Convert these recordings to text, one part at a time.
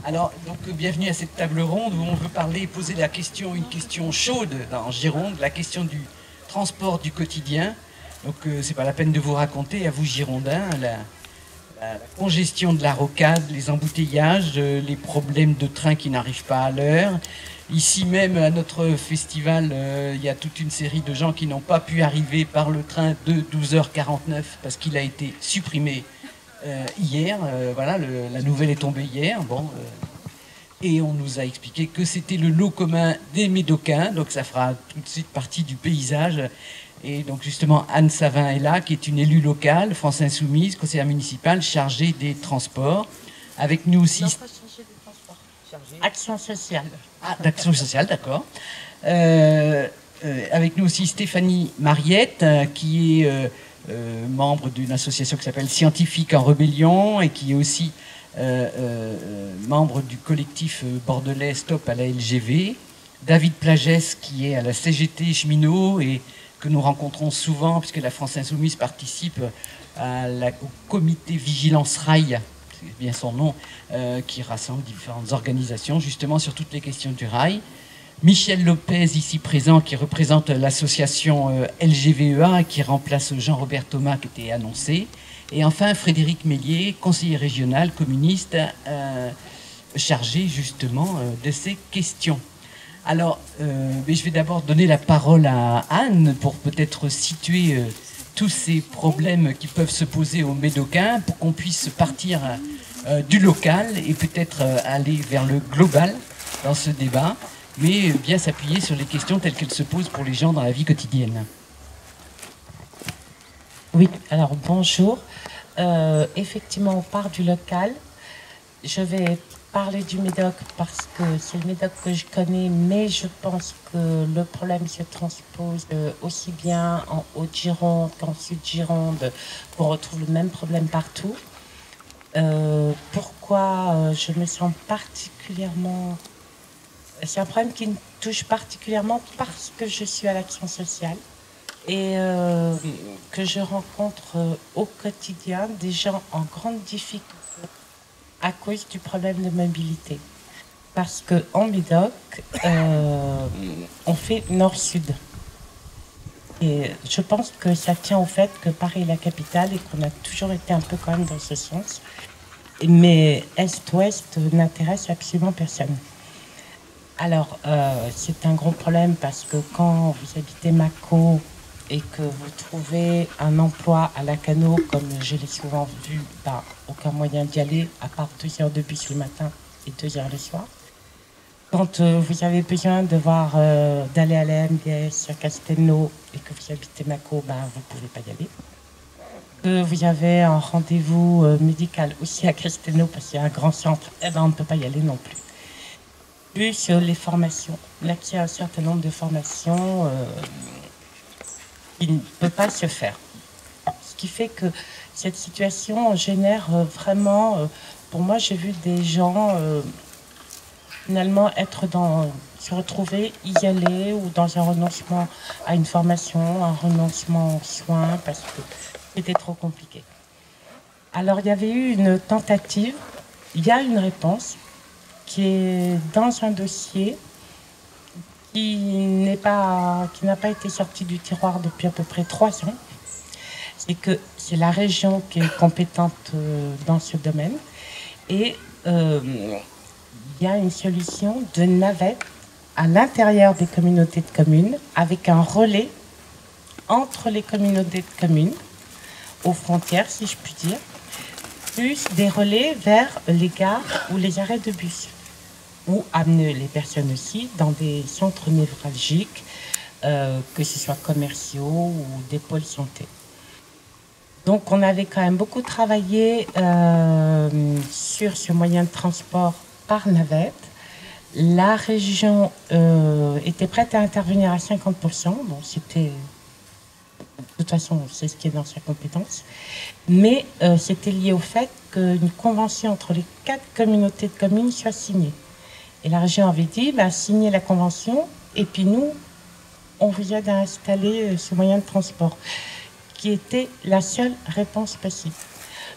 Alors, donc, bienvenue à cette table ronde où on veut parler et poser la question, une question chaude en Gironde, la question du transport du quotidien. Donc, c'est pas la peine de vous raconter, à vous Girondins, la congestion de la rocade, les embouteillages, les problèmes de train qui n'arrivent pas à l'heure. Ici même, à notre festival, il y a toute une série de gens qui n'ont pas pu arriver par le train de 12h49 parce qu'il a été supprimé hier. Voilà, la nouvelle est tombée hier. Bon, et on nous a expliqué que c'était le lot commun des Médocains, donc ça fera tout de suite partie du paysage. Et donc justement, Anne Savin est là, qui est une élue locale, France Insoumise, conseillère municipale, chargée des transports. Avec nous aussi... Non, pas chargée des transports. Action sociale. Ah, d'action sociale, d'accord. Avec nous aussi Stéphanie Mariette, qui est membre d'une association qui s'appelle Scientifiques en Rébellion et qui est aussi membre du collectif bordelais Stop à la LGV. David Plagès, qui est à la CGT cheminot et que nous rencontrons souvent, puisque la France Insoumise participe au comité Vigilance Rail, c'est bien son nom, qui rassemble différentes organisations, justement sur toutes les questions du rail. Michel Lopez, ici présent, qui représente l'association LGVEA, qui remplace Jean-Robert Thomas, qui était annoncé. Et enfin, Frédéric Mélier, conseiller régional communiste, chargé justement de ces questions. Alors, je vais d'abord donner la parole à Anne pour peut-être situer tous ces problèmes qui peuvent se poser aux Médocains pour qu'on puisse partir du local et peut-être aller vers le global dans ce débat, mais bien s'appuyer sur les questions telles qu'elles se posent pour les gens dans la vie quotidienne. Oui, alors bonjour. Effectivement, on part du local. Je vais parler du Médoc parce que c'est le Médoc que je connais, mais je pense que le problème se transpose aussi bien en Haute-Gironde qu'en Sud-Gironde, qu'on retrouve le même problème partout. Pourquoi je me sens particulièrement... C'est un problème qui me touche particulièrement parce que je suis à l'action sociale et que je rencontre au quotidien des gens en grande difficulté à cause du problème de mobilité. Parce qu'en Médoc, on fait nord-sud. Et je pense que ça tient au fait que Paris est la capitale et qu'on a toujours été un peu quand même dans ce sens. Mais Est-Ouest n'intéresse absolument personne. Alors, c'est un gros problème parce que quand vous habitez Mâcon et que vous trouvez un emploi à Lacanau, comme je l'ai souvent vu, bah, aucun moyen d'y aller, à part 2 heures de bus le matin et 2 heures le soir. Quand vous avez besoin d'aller à la MDS à Castelnau et que vous habitez Mâcon, bah, vous ne pouvez pas y aller. Que vous avez un rendez-vous médical aussi à Castelnau parce qu'il y a un grand centre, eh ben, on ne peut pas y aller non plus. Plus les formations. Là, il y a un certain nombre de formations qui ne peut pas se faire. Ce qui fait que cette situation génère vraiment... pour moi, j'ai vu des gens finalement se retrouver, y aller, ou dans un renoncement à une formation, un renoncement aux soins, parce que c'était trop compliqué. Alors, il y avait eu une tentative, il y a une réponse, qui est dans un dossier qui n'a pas été sorti du tiroir depuis à peu près 3 ans. C'est que c'est la région qui est compétente dans ce domaine. Et il y a une solution de navette à l'intérieur des communautés de communes, avec un relais entre les communautés de communes, aux frontières, si je puis dire, plus des relais vers les gares ou les arrêts de bus, ou amener les personnes aussi dans des centres névralgiques, que ce soit commerciaux ou des pôles santé. Donc on avait quand même beaucoup travaillé sur ce moyen de transport par navette. La région était prête à intervenir à 50%, donc c'était... De toute façon, c'est ce qui est dans sa compétence. Mais c'était lié au fait qu'une convention entre les 4 communautés de communes soit signée. Et la région avait dit, signez la convention, et puis nous, on vous aide à installer ce moyen de transport, qui était la seule réponse possible.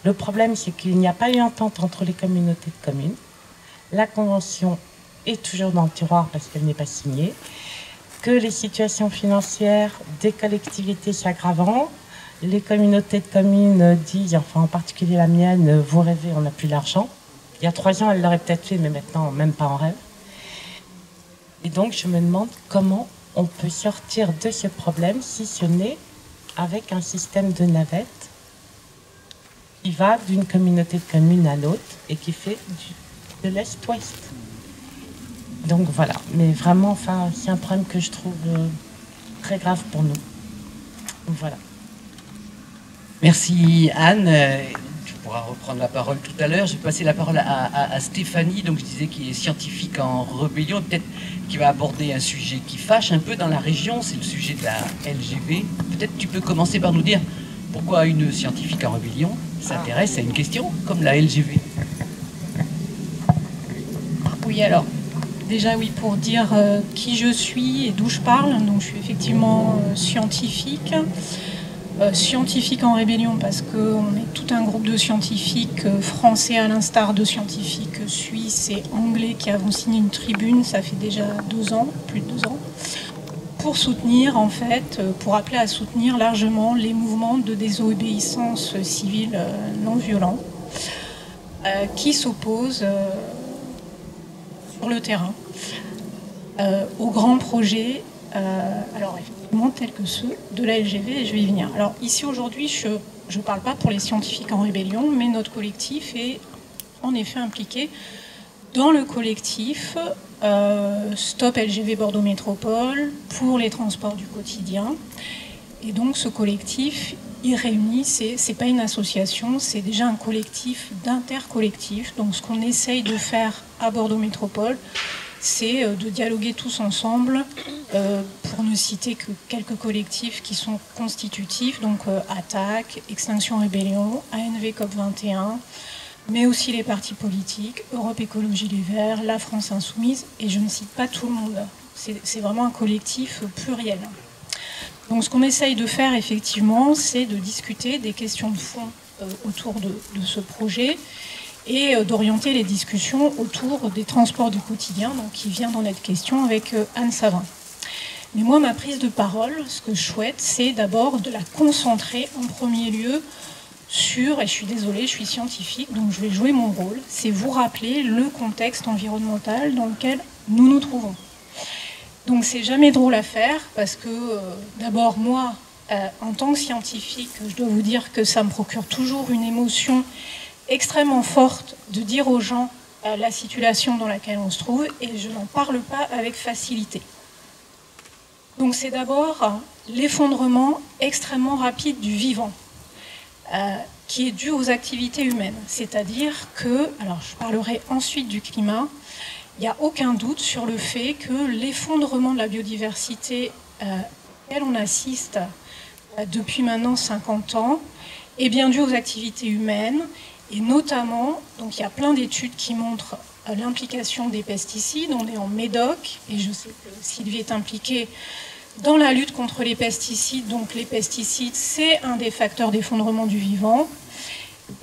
Le problème, c'est qu'il n'y a pas eu entente entre les communautés de communes. la convention est toujours dans le tiroir parce qu'elle n'est pas signée, que les situations financières des collectivités s'aggravant, les communautés de communes disent, enfin en particulier la mienne, vous rêvez, on n'a plus d'argent. Il y a 3 ans, elle l'aurait peut-être fait, mais maintenant, même pas en rêve. Et donc, je me demande comment on peut sortir de ce problème, si ce n'est avec un système de navette qui va d'une communauté de communes à l'autre et qui fait de l'est-ouest. Donc voilà, mais vraiment, enfin, c'est un problème que je trouve très grave pour nous. Voilà. Merci Anne. Tu pourras reprendre la parole tout à l'heure. Je vais passer la parole à Stéphanie, donc je disais qui est scientifique en rébellion, peut-être qui va aborder un sujet qui fâche un peu dans la région, c'est le sujet de la LGV. Peut-être tu peux commencer par nous dire pourquoi une scientifique en rébellion s'intéresse à une question comme la LGV. Oui, alors, déjà oui, pour dire qui je suis et d'où je parle, donc je suis effectivement scientifique. Scientifique en rébellion parce qu'on est tout un groupe de scientifiques français à l'instar de scientifiques suisses et anglais qui avons signé une tribune, ça fait déjà 2 ans, plus de 2 ans, pour soutenir en fait, pour appeler à soutenir largement les mouvements de désobéissance civile non violents qui s'opposent sur le terrain aux grands projets. Alors effectivement tels que ceux de la LGV, et je vais y venir. Alors ici aujourd'hui je ne parle pas pour les scientifiques en rébellion, mais notre collectif est en effet impliqué dans le collectif Stop LGV Bordeaux Métropole pour les transports du quotidien. Et donc ce collectif, il réunit, c'est pas une association, c'est déjà un collectif d'intercollectifs. Donc ce qu'on essaye de faire à Bordeaux Métropole, c'est de dialoguer tous ensemble, pour ne citer que quelques collectifs qui sont constitutifs, donc Attaque, Extinction Rébellion, ANV COP21, mais aussi les partis politiques, Europe Écologie Les Verts, la France Insoumise, et je ne cite pas tout le monde. C'est vraiment un collectif pluriel. Donc ce qu'on essaye de faire effectivement, c'est de discuter des questions de fond autour de ce projet, et d'orienter les discussions autour des transports du quotidien, donc qui vient d'en être question avec Anne Savin. Mais moi, ma prise de parole, ce que je souhaite, c'est d'abord de la concentrer en premier lieu sur, et je suis désolée, je suis scientifique, donc je vais jouer mon rôle, c'est vous rappeler le contexte environnemental dans lequel nous nous trouvons. Donc c'est jamais drôle à faire, parce que d'abord moi, en tant que scientifique, je dois vous dire que ça me procure toujours une émotion extrêmement forte de dire aux gens la situation dans laquelle on se trouve, et je n'en parle pas avec facilité. Donc c'est d'abord l'effondrement extrêmement rapide du vivant, qui est dû aux activités humaines. C'est-à-dire que, alors je parlerai ensuite du climat, il n'y a aucun doute sur le fait que l'effondrement de la biodiversité auquel on assiste depuis maintenant 50 ans est bien dû aux activités humaines. Et notamment, donc il y a plein d'études qui montrent l'implication des pesticides. On est en Médoc, et je sais que Sylvie est impliquée dans la lutte contre les pesticides. Donc les pesticides, c'est un des facteurs d'effondrement du vivant.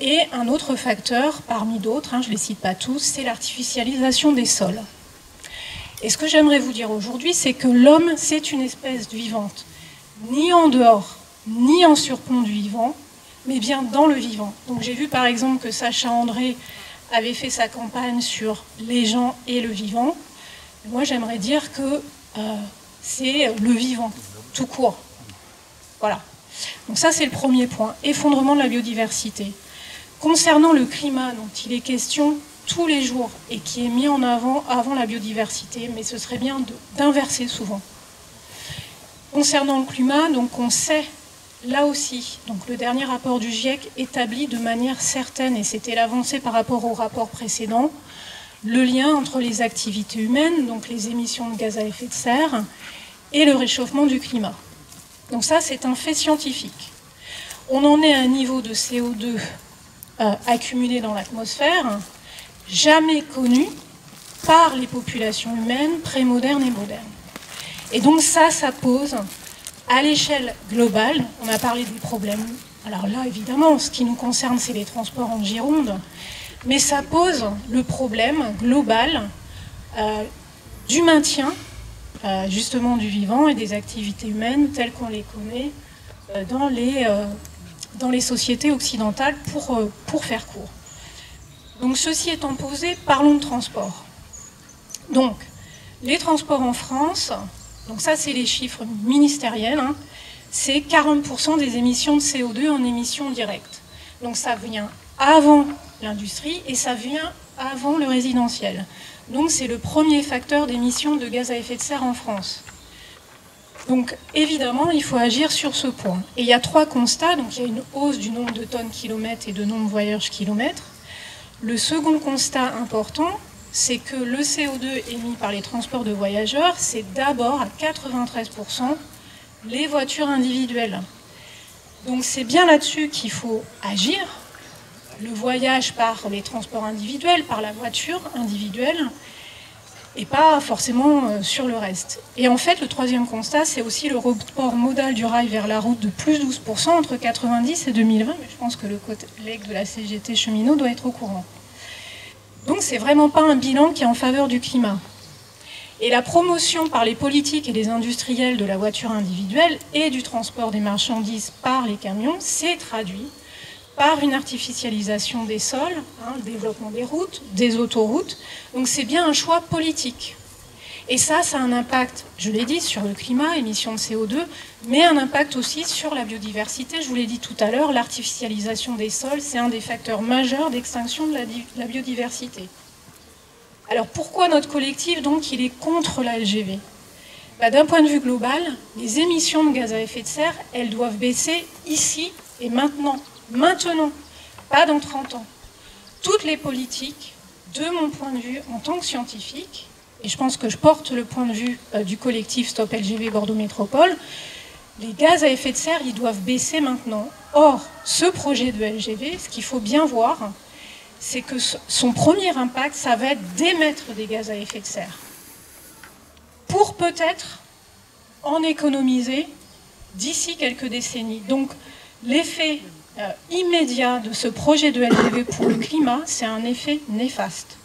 Et un autre facteur, parmi d'autres, je ne les cite pas tous, c'est l'artificialisation des sols. Et ce que j'aimerais vous dire aujourd'hui, c'est que l'homme, c'est une espèce vivante, ni en dehors, ni en surplomb du vivant, mais bien dans le vivant. Donc j'ai vu par exemple que Sacha André avait fait sa campagne sur les gens et le vivant. Moi j'aimerais dire que c'est le vivant, tout court. Voilà. Donc ça c'est le premier point, effondrement de la biodiversité. Concernant le climat dont il est question tous les jours et qui est mis en avant la biodiversité, mais ce serait bien d'inverser souvent. Concernant le climat, donc on sait là aussi, donc le dernier rapport du GIEC établit de manière certaine, et c'était l'avancée par rapport au rapport précédent, le lien entre les activités humaines, donc les émissions de gaz à effet de serre, et le réchauffement du climat. Donc ça, c'est un fait scientifique. On en est à un niveau de CO2 accumulé dans l'atmosphère, jamais connu par les populations humaines prémodernes et modernes. Et donc ça pose à l'échelle globale, on a parlé des problèmes. Alors là, évidemment, ce qui nous concerne, c'est les transports en Gironde. mais ça pose le problème global du maintien justement du vivant et des activités humaines telles qu'on les connaît dans les sociétés occidentales pour faire court. Donc ceci étant posé, parlons de transport. Donc les transports en France, donc ça c'est les chiffres ministériels, hein, c'est 40% des émissions de CO2 en émissions directes. Donc ça vient avant l'industrie et ça vient avant le résidentiel. Donc c'est le premier facteur d'émissions de gaz à effet de serre en France. Donc évidemment, il faut agir sur ce point. Et il y a 3 constats. Donc il y a une hausse du nombre de tonnes kilomètres et de nombre de voyages kilomètres. Le second constat important, c'est que le CO2 émis par les transports de voyageurs, c'est d'abord à 93% les voitures individuelles. Donc c'est bien là-dessus qu'il faut agir. Le voyage par les transports individuels, par la voiture individuelle, et pas forcément sur le reste. Et en fait, le troisième constat, c'est aussi le report modal du rail vers la route de plus 12% entre 90 et 2020, mais je pense que le collègue de la CGT cheminot doit être au courant. Donc c'est vraiment pas un bilan qui est en faveur du climat. Et la promotion par les politiques et les industriels de la voiture individuelle et du transport des marchandises par les camions s'est traduit par une artificialisation des sols, le développement des routes, des autoroutes. Donc c'est bien un choix politique. Et ça a un impact, je l'ai dit, sur le climat, émissions de CO2, mais un impact aussi sur la biodiversité. Je vous l'ai dit tout à l'heure, l'artificialisation des sols, c'est un des facteurs majeurs d'extinction de la biodiversité. Alors pourquoi notre collectif, donc, il est contre la LGV ? D'un point de vue global, les émissions de gaz à effet de serre, elles doivent baisser ici et maintenant. Maintenant, pas dans 30 ans. Toutes les politiques, de mon point de vue en tant que scientifique, et je pense que je porte le point de vue du collectif Stop LGV Bordeaux Métropole, les gaz à effet de serre, ils doivent baisser maintenant. Or, ce projet de LGV, ce qu'il faut bien voir, c'est que son premier impact, ça va être d'émettre des gaz à effet de serre. Pour peut-être en économiser d'ici quelques décennies. Donc, l'effet immédiat de ce projet de LGV pour le climat, c'est un effet néfaste.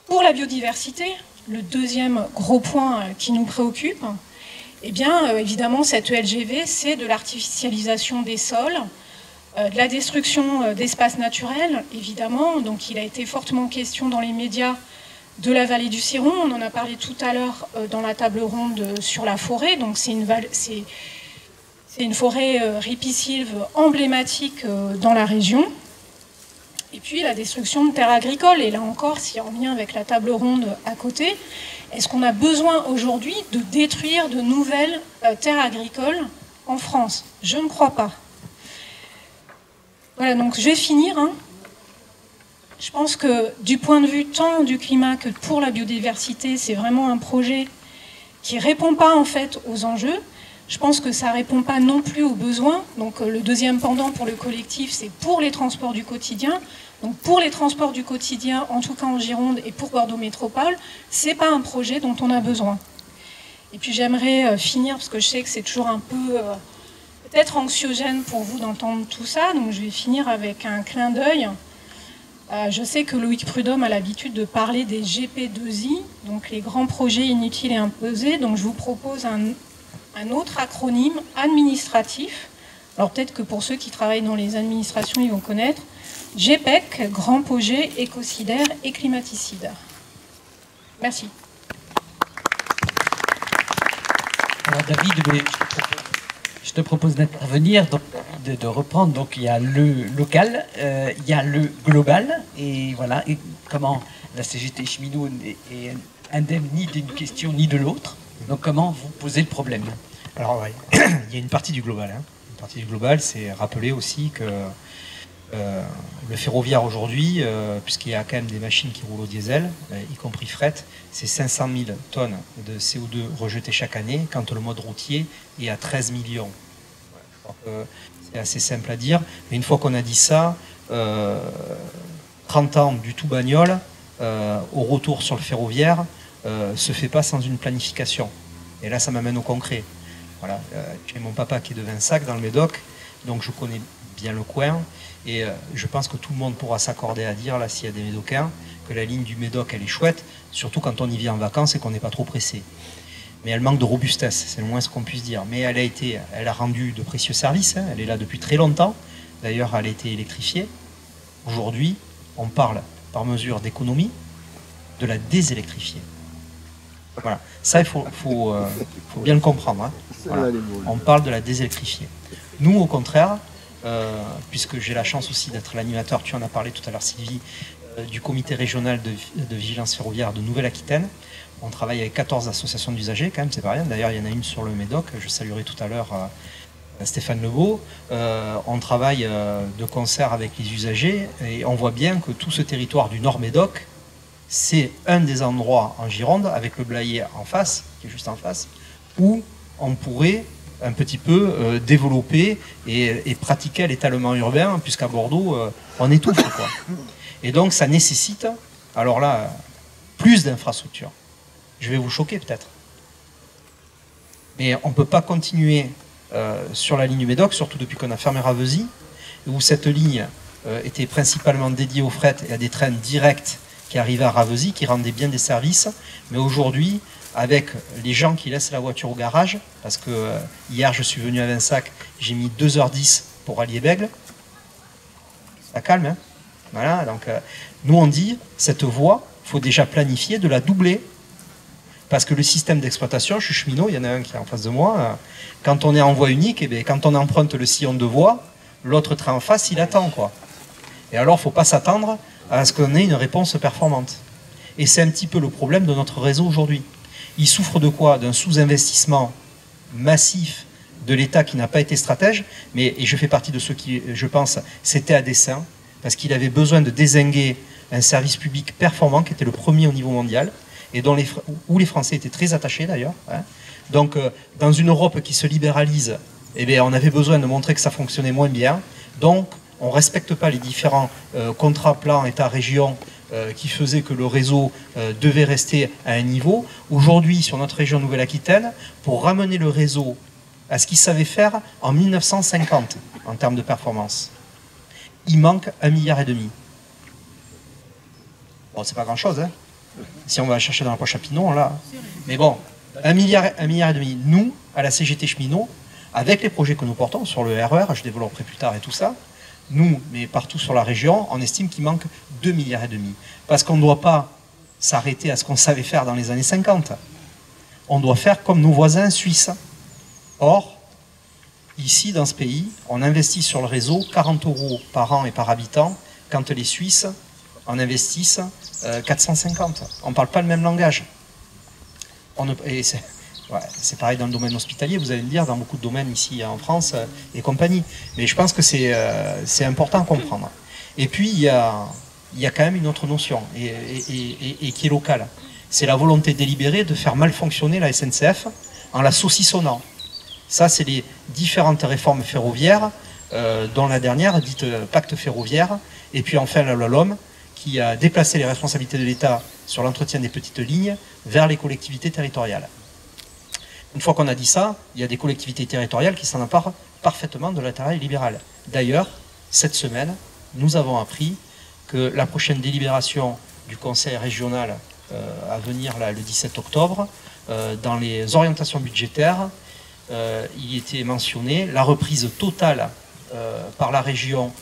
Pour la biodiversité, le deuxième gros point qui nous préoccupe, eh bien, évidemment, cette LGV, c'est de l'artificialisation des sols, de la destruction d'espaces naturels, évidemment. Donc, il a été fortement question dans les médias de la vallée du Ciron. On en a parlé tout à l'heure dans la table ronde sur la forêt. Donc, c'est une forêt ripisylve emblématique dans la région. Et puis la destruction de terres agricoles. Et là encore, si on revient avec la table ronde à côté, est-ce qu'on a besoin aujourd'hui de détruire de nouvelles terres agricoles en France? Je ne crois pas. Voilà, donc je vais finir. Je pense que du point de vue tant du climat que pour la biodiversité, c'est vraiment un projet qui ne répond pas en fait aux enjeux. Je pense que ça ne répond pas non plus aux besoins. Donc le deuxième pendant pour le collectif, c'est pour les transports du quotidien. Donc pour les transports du quotidien, en tout cas en Gironde et pour Bordeaux Métropole, ce n'est pas un projet dont on a besoin. Et puis j'aimerais finir, parce que je sais que c'est toujours un peu peut-être anxiogène pour vous d'entendre tout ça. Donc je vais finir avec un clin d'œil. Je sais que Loïc Prudhomme a l'habitude de parler des GP2I, donc les grands projets inutiles et imposés. Donc je vous propose un autre acronyme administratif. Alors peut-être que pour ceux qui travaillent dans les administrations, ils vont connaître. GPEC, Grand Projet Écocidaire et Climaticide. Merci. Alors David, je te propose d'intervenir, de reprendre. Donc il y a le local, il y a le global, et voilà, et comment la CGT cheminot est indemne ni d'une question ni de l'autre. Donc comment vous posez le problème? Alors ouais, il y a une partie du global. Une partie du global, c'est rappeler aussi que le ferroviaire aujourd'hui, puisqu'il y a quand même des machines qui roulent au diesel, y compris fret, c'est 500 000 tonnes de CO2 rejetées chaque année, quand le mode routier est à 13 millions. C'est assez simple à dire. Mais une fois qu'on a dit ça, 30 ans du tout bagnole, au retour sur le ferroviaire, se fait pas sans une planification. Et là, ça m'amène au concret. Voilà, j'ai mon papa qui est de Vinsac, dans le Médoc, donc je connais bien le coin. Et je pense que tout le monde pourra s'accorder à dire, là, s'il y a des Médocains, que la ligne du Médoc, elle est chouette, surtout quand on y vient en vacances et qu'on n'est pas trop pressé. Mais elle manque de robustesse, c'est le moins ce qu'on puisse dire. Mais elle a rendu de précieux services, hein. Elle est là depuis très longtemps. D'ailleurs, elle a été électrifiée. Aujourd'hui, on parle, par mesure d'économie, de la désélectrifier. Voilà. Ça, il faut bien le comprendre, hein. Voilà. On parle de la désélectrifier. Nous, au contraire, puisque j'ai la chance aussi d'être l'animateur, tu en as parlé tout à l'heure, Sylvie, du comité régional de vigilance ferroviaire de Nouvelle-Aquitaine. On travaille avec 14 associations d'usagers, quand même, c'est pas rien. D'ailleurs, il y en a une sur le Médoc, je saluerai tout à l'heure Stéphane Lebeau. On travaille de concert avec les usagers et on voit bien que tout ce territoire du Nord Médoc, c'est un des endroits en Gironde, avec le Blayais en face, qui est juste en face, où on pourrait un petit peu développer et pratiquer l'étalement urbain, puisqu'à Bordeaux, on étouffe, quoi. Et donc, ça nécessite, alors là, plus d'infrastructures. Je vais vous choquer, peut-être. Mais on ne peut pas continuer sur la ligne du Médoc, surtout depuis qu'on a fermé Ravesy, où cette ligne était principalement dédiée au fret et à des trains directs qui arrivaient à Ravesy, qui rendaient bien des services. Mais aujourd'hui, avec les gens qui laissent la voiture au garage, parce que hier je suis venu à Vinsac, j'ai mis 2h10 pour allier Bègle, ça calme, hein. Voilà, donc nous on dit, cette voie, il faut déjà planifier de la doubler, parce que le système d'exploitation, je suis cheminot, il y en a un qui est en face de moi, quand on est en voie unique, et bien, quand on emprunte le sillon de voie, l'autre train en face, il attend, quoi. Et alors, il ne faut pas s'attendre à ce qu'on ait une réponse performante. Et c'est un petit peu le problème de notre réseau aujourd'hui. Il souffre de quoi? D'un sous-investissement massif de l'État qui n'a pas été stratège, et je fais partie de ceux qui, je pense, c'était à dessein, parce qu'il avait besoin de dézinguer un service public performant qui était le premier au niveau mondial, et où les Français étaient très attachés d'ailleurs, hein. Donc, dans une Europe qui se libéralise, eh bien, on avait besoin de montrer que ça fonctionnait moins bien, donc on ne respecte pas les différents contrats plans État-région qui faisaient que le réseau devait rester à un niveau. Aujourd'hui, sur notre région Nouvelle-Aquitaine, pour ramener le réseau à ce qu'il savait faire en 1950 en termes de performance, il manque 1,5 milliard. Bon, c'est pas grand-chose, hein. Si on va chercher dans la poche à Pinon, là. Mais bon, 1,5 milliard. Nous, à la CGT Cheminot, avec les projets que nous portons sur le RER, je développerai plus tard et tout ça, nous, mais partout sur la région, on estime qu'il manque 2,5 milliards. Parce qu'on ne doit pas s'arrêter à ce qu'on savait faire dans les années 50. On doit faire comme nos voisins suisses. Or, ici, dans ce pays, on investit sur le réseau 40 € par an et par habitant, quand les Suisses en investissent 450. On ne parle pas le même langage. C'est pareil dans le domaine hospitalier, vous allez me dire, dans beaucoup de domaines ici en France et compagnie. Mais je pense que c'est important à comprendre. Et puis, il y a quand même une autre notion, et qui est locale. C'est la volonté délibérée de faire mal fonctionner la SNCF en la saucissonnant. Ça, c'est les différentes réformes ferroviaires, dont la dernière, dite pacte ferroviaire, et puis enfin la loi LOM, qui a déplacé les responsabilités de l'État sur l'entretien des petites lignes vers les collectivités territoriales. Une fois qu'on a dit ça, il y a des collectivités territoriales qui s'en emparent parfaitement de l'intérêt libéral. D'ailleurs, cette semaine, nous avons appris que la prochaine délibération du Conseil régional à venir là, le 17 octobre, dans les orientations budgétaires, il était mentionné la reprise totale par la région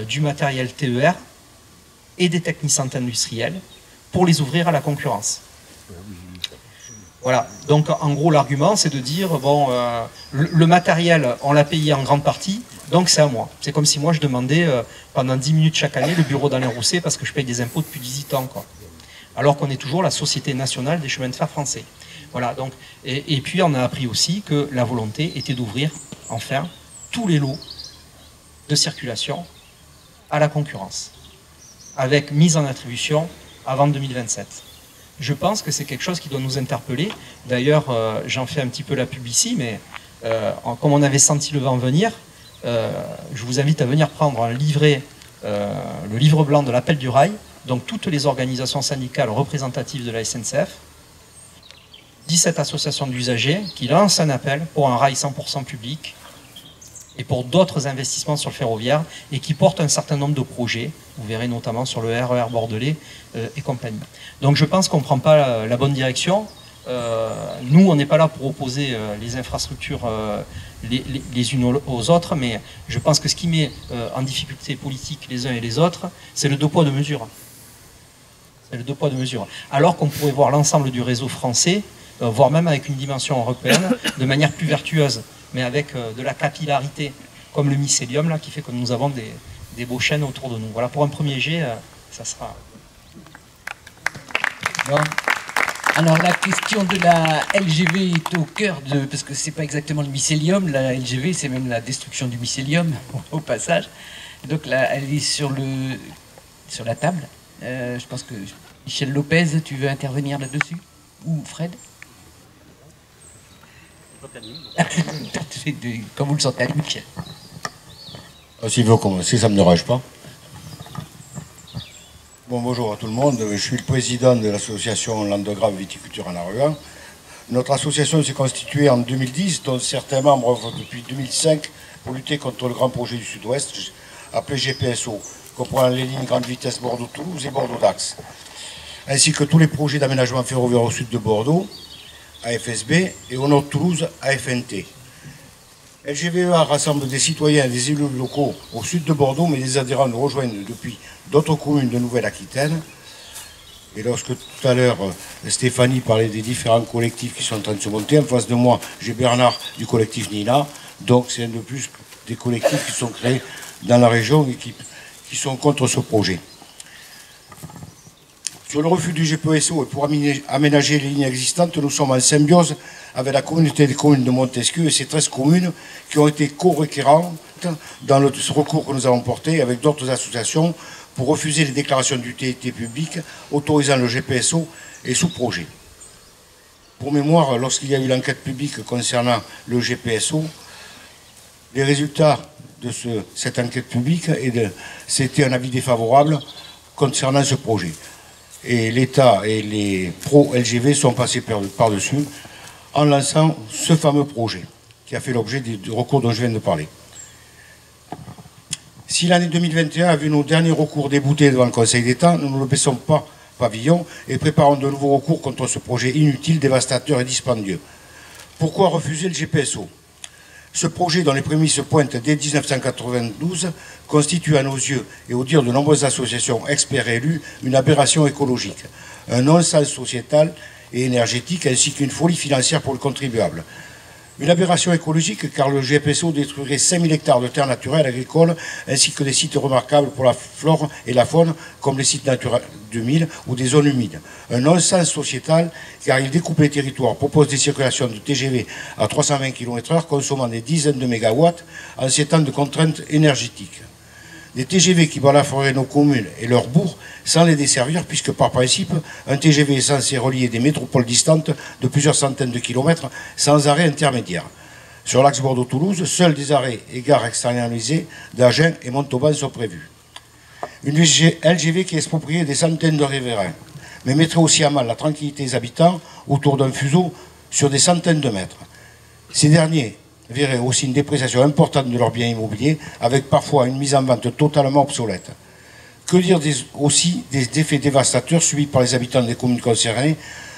du matériel TER et des technicentres industriels pour les ouvrir à la concurrence. Voilà, donc en gros l'argument c'est de dire, bon, le matériel on l'a payé en grande partie, donc c'est à moi. C'est comme si moi je demandais pendant 10 minutes chaque année le bureau d'Alain Rousset parce que je paye des impôts depuis 18 ans, quoi. Alors qu'on est toujours la Société nationale des chemins de fer français. Voilà, donc, et puis on a appris aussi que la volonté était d'ouvrir enfin tous les lots de circulation à la concurrence, avec mise en attribution avant 2027. Je pense que c'est quelque chose qui doit nous interpeller. D'ailleurs, j'en fais un petit peu la pub ici, mais comme on avait senti le vent venir, je vous invite à venir prendre un livret, le livre blanc de l'appel du rail, donc toutes les organisations syndicales représentatives de la SNCF, 17 associations d'usagers qui lancent un appel pour un rail 100% public et pour d'autres investissements sur le ferroviaire et qui portent un certain nombre de projets. Vous verrez notamment sur le RER bordelais et compagnie. Donc je pense qu'on ne prend pas la bonne direction. Nous, on n'est pas là pour opposer les infrastructures les unes aux autres, mais je pense que ce qui met en difficulté politique les uns et les autres, c'est le deux poids, deux mesures. C'est le deux poids, deux mesures. Alors qu'on pourrait voir l'ensemble du réseau français, voire même avec une dimension européenne, de manière plus vertueuse, mais avec de la capillarité, comme le mycélium, là, qui fait que nous avons des beaux chênes autour de nous. Voilà, pour un premier jet, ça sera... Bon. Alors la question de la LGV est au cœur de... Parce que c'est pas exactement le mycélium, la LGV c'est même la destruction du mycélium au passage. Donc là, elle est sur la table. Je pense que Michel Lopez, tu veux intervenir là-dessus? Ou Fred? Comme vous le sentez, Michel. S'il veut commencer, ça ne me dérange pas. Bon, bonjour à tout le monde. Je suis le président de l'association Landgrave Viticulture en Arrogan. Notre association s'est constituée en 2010, dont certains membres œuvrent depuis 2005 pour lutter contre le grand projet du Sud-Ouest, appelé GPSO, comprenant les lignes grande vitesse Bordeaux-Toulouse et Bordeaux-Dax, ainsi que tous les projets d'aménagement ferroviaire au sud de Bordeaux, AFSB, et au nord de Toulouse, AFNT. LGVEA rassemble des citoyens et des élus locaux au sud de Bordeaux, mais les adhérents nous rejoignent depuis d'autres communes de Nouvelle-Aquitaine. Et lorsque tout à l'heure, Stéphanie parlait des différents collectifs qui sont en train de se monter, en face de moi, j'ai Bernard du collectif Nina. Donc c'est un de plus des collectifs qui sont créés dans la région et qui sont contre ce projet. Sur le refus du GPSO et pour aménager les lignes existantes, nous sommes en symbiose avec la communauté des communes de Montesquieu et ces 13 communes qui ont été co-requérantes dans le recours que nous avons porté avec d'autres associations pour refuser les déclarations d'utilité publique autorisant le GPSO et sous projet. Pour mémoire, lorsqu'il y a eu l'enquête publique concernant le GPSO, les résultats de cette enquête publique, c'était un avis défavorable concernant ce projet. Et l'État et les pro-LGV sont passés par-dessus en lançant ce fameux projet qui a fait l'objet du recours dont je viens de parler. Si l'année 2021 a vu nos derniers recours déboutés devant le Conseil d'État, nous ne le baissons pas pavillon et préparons de nouveaux recours contre ce projet inutile, dévastateur et dispendieux. Pourquoi refuser le GPSO ? Ce projet, dont les prémices pointent dès 1992, constitue à nos yeux, et au dire de nombreuses associations experts et élus, une aberration écologique, un non-sens sociétal et énergétique, ainsi qu'une folie financière pour le contribuable. Une aberration écologique, car le GPSO détruirait 5000 hectares de terres naturelles agricoles, ainsi que des sites remarquables pour la flore et la faune, comme les sites Natura 2000 ou des zones humides. Un non-sens sociétal, car il découpe les territoires, propose des circulations de TGV à 320 km/h, consommant des dizaines de mégawatts en ces temps de contraintes énergétiques. Des TGV qui balafreraient nos communes et leurs bourgs sans les desservir, puisque par principe, un TGV est censé relier des métropoles distantes de plusieurs centaines de kilomètres sans arrêt intermédiaire. Sur l'axe Bordeaux-Toulouse, seuls des arrêts et gares externalisés d'Agen et Montauban sont prévus. Une LGV qui exproprierait des centaines de riverains, mais mettrait aussi à mal la tranquillité des habitants autour d'un fuseau sur des centaines de mètres. Ces derniers verraient aussi une dépréciation importante de leurs biens immobiliers, avec parfois une mise en vente totalement obsolète. Que dire aussi des effets dévastateurs subis par les habitants des communes concernées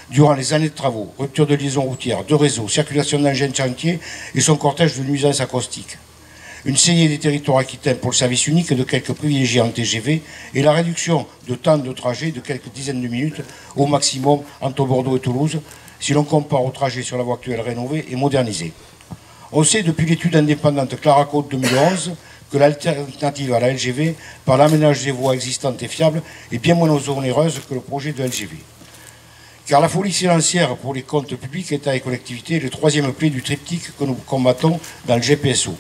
durant les années de travaux, rupture de liaison routière, de réseau, circulation d'engins de chantier et son cortège de nuisances acoustiques. Une saignée des territoires aquitains pour le service unique de quelques privilégiés en TGV et la réduction de temps de trajet de quelques dizaines de minutes au maximum entre Bordeaux et Toulouse, si l'on compare au trajet sur la voie actuelle rénovée et modernisée. On sait depuis l'étude indépendante Claracode 2011 que l'alternative à la LGV, par l'aménage des voies existantes et fiables, est bien moins onéreuse que le projet de LGV. Car la folie financière pour les comptes publics, État et collectivités est le troisième pli du triptyque que nous combattons dans le GPSO.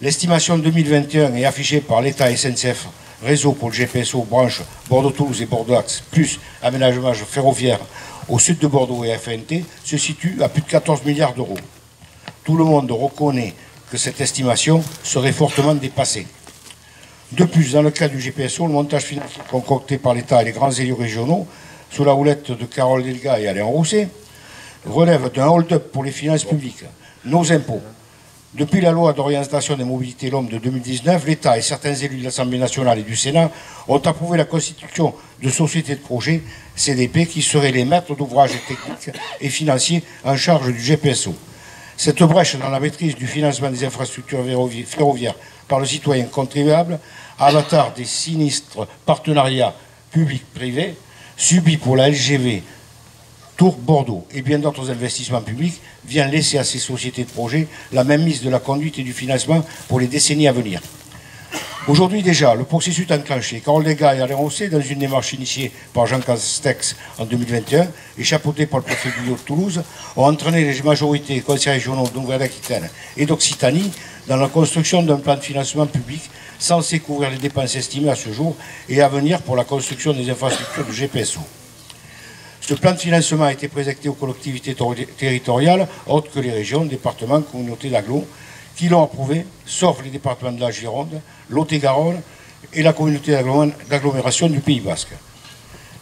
L'estimation 2021 est affichée par l'État SNCF Réseau pour le GPSO branche Bordeaux-Toulouse et Bordeaux-Axe, plus aménagement ferroviaire au sud de Bordeaux et FNT, se situe à plus de 14 milliards d'euros. Tout le monde reconnaît que cette estimation serait fortement dépassée. De plus, dans le cas du GPSO, le montage financier concocté par l'État et les grands élus régionaux, sous la houlette de Carole Delga et Alain Rousset, relève d'un hold-up pour les finances publiques, nos impôts. Depuis la loi d'orientation des mobilités l'homme de 2019, l'État et certains élus de l'Assemblée nationale et du Sénat ont approuvé la constitution de sociétés de projet, CDP, qui seraient les maîtres d'ouvrage techniques et financiers en charge du GPSO. Cette brèche dans la maîtrise du financement des infrastructures ferroviaires par le citoyen contribuable, à l'instar des sinistres partenariats publics-privés, subis pour la LGV Tours-Bordeaux et bien d'autres investissements publics, vient laisser à ces sociétés de projet la même mise de la conduite et du financement pour les décennies à venir. Aujourd'hui déjà, le processus est enclenché. Carole Desgard et Alain Rosset, dans une démarche initiée par Jean Castex en 2021 et chapeautée par le préfet Guyot de Toulouse, ont entraîné les majorités et conseils régionaux de Nouvelle-Aquitaine et d'Occitanie dans la construction d'un plan de financement public censé couvrir les dépenses estimées à ce jour et à venir pour la construction des infrastructures du GPSO. Ce plan de financement a été présenté aux collectivités territoriales, autres que les régions, départements, communautés d'agglomération, qui l'ont approuvé, sauf les départements de la Gironde, Lot-et-Garonne et la communauté d'agglomération du Pays Basque.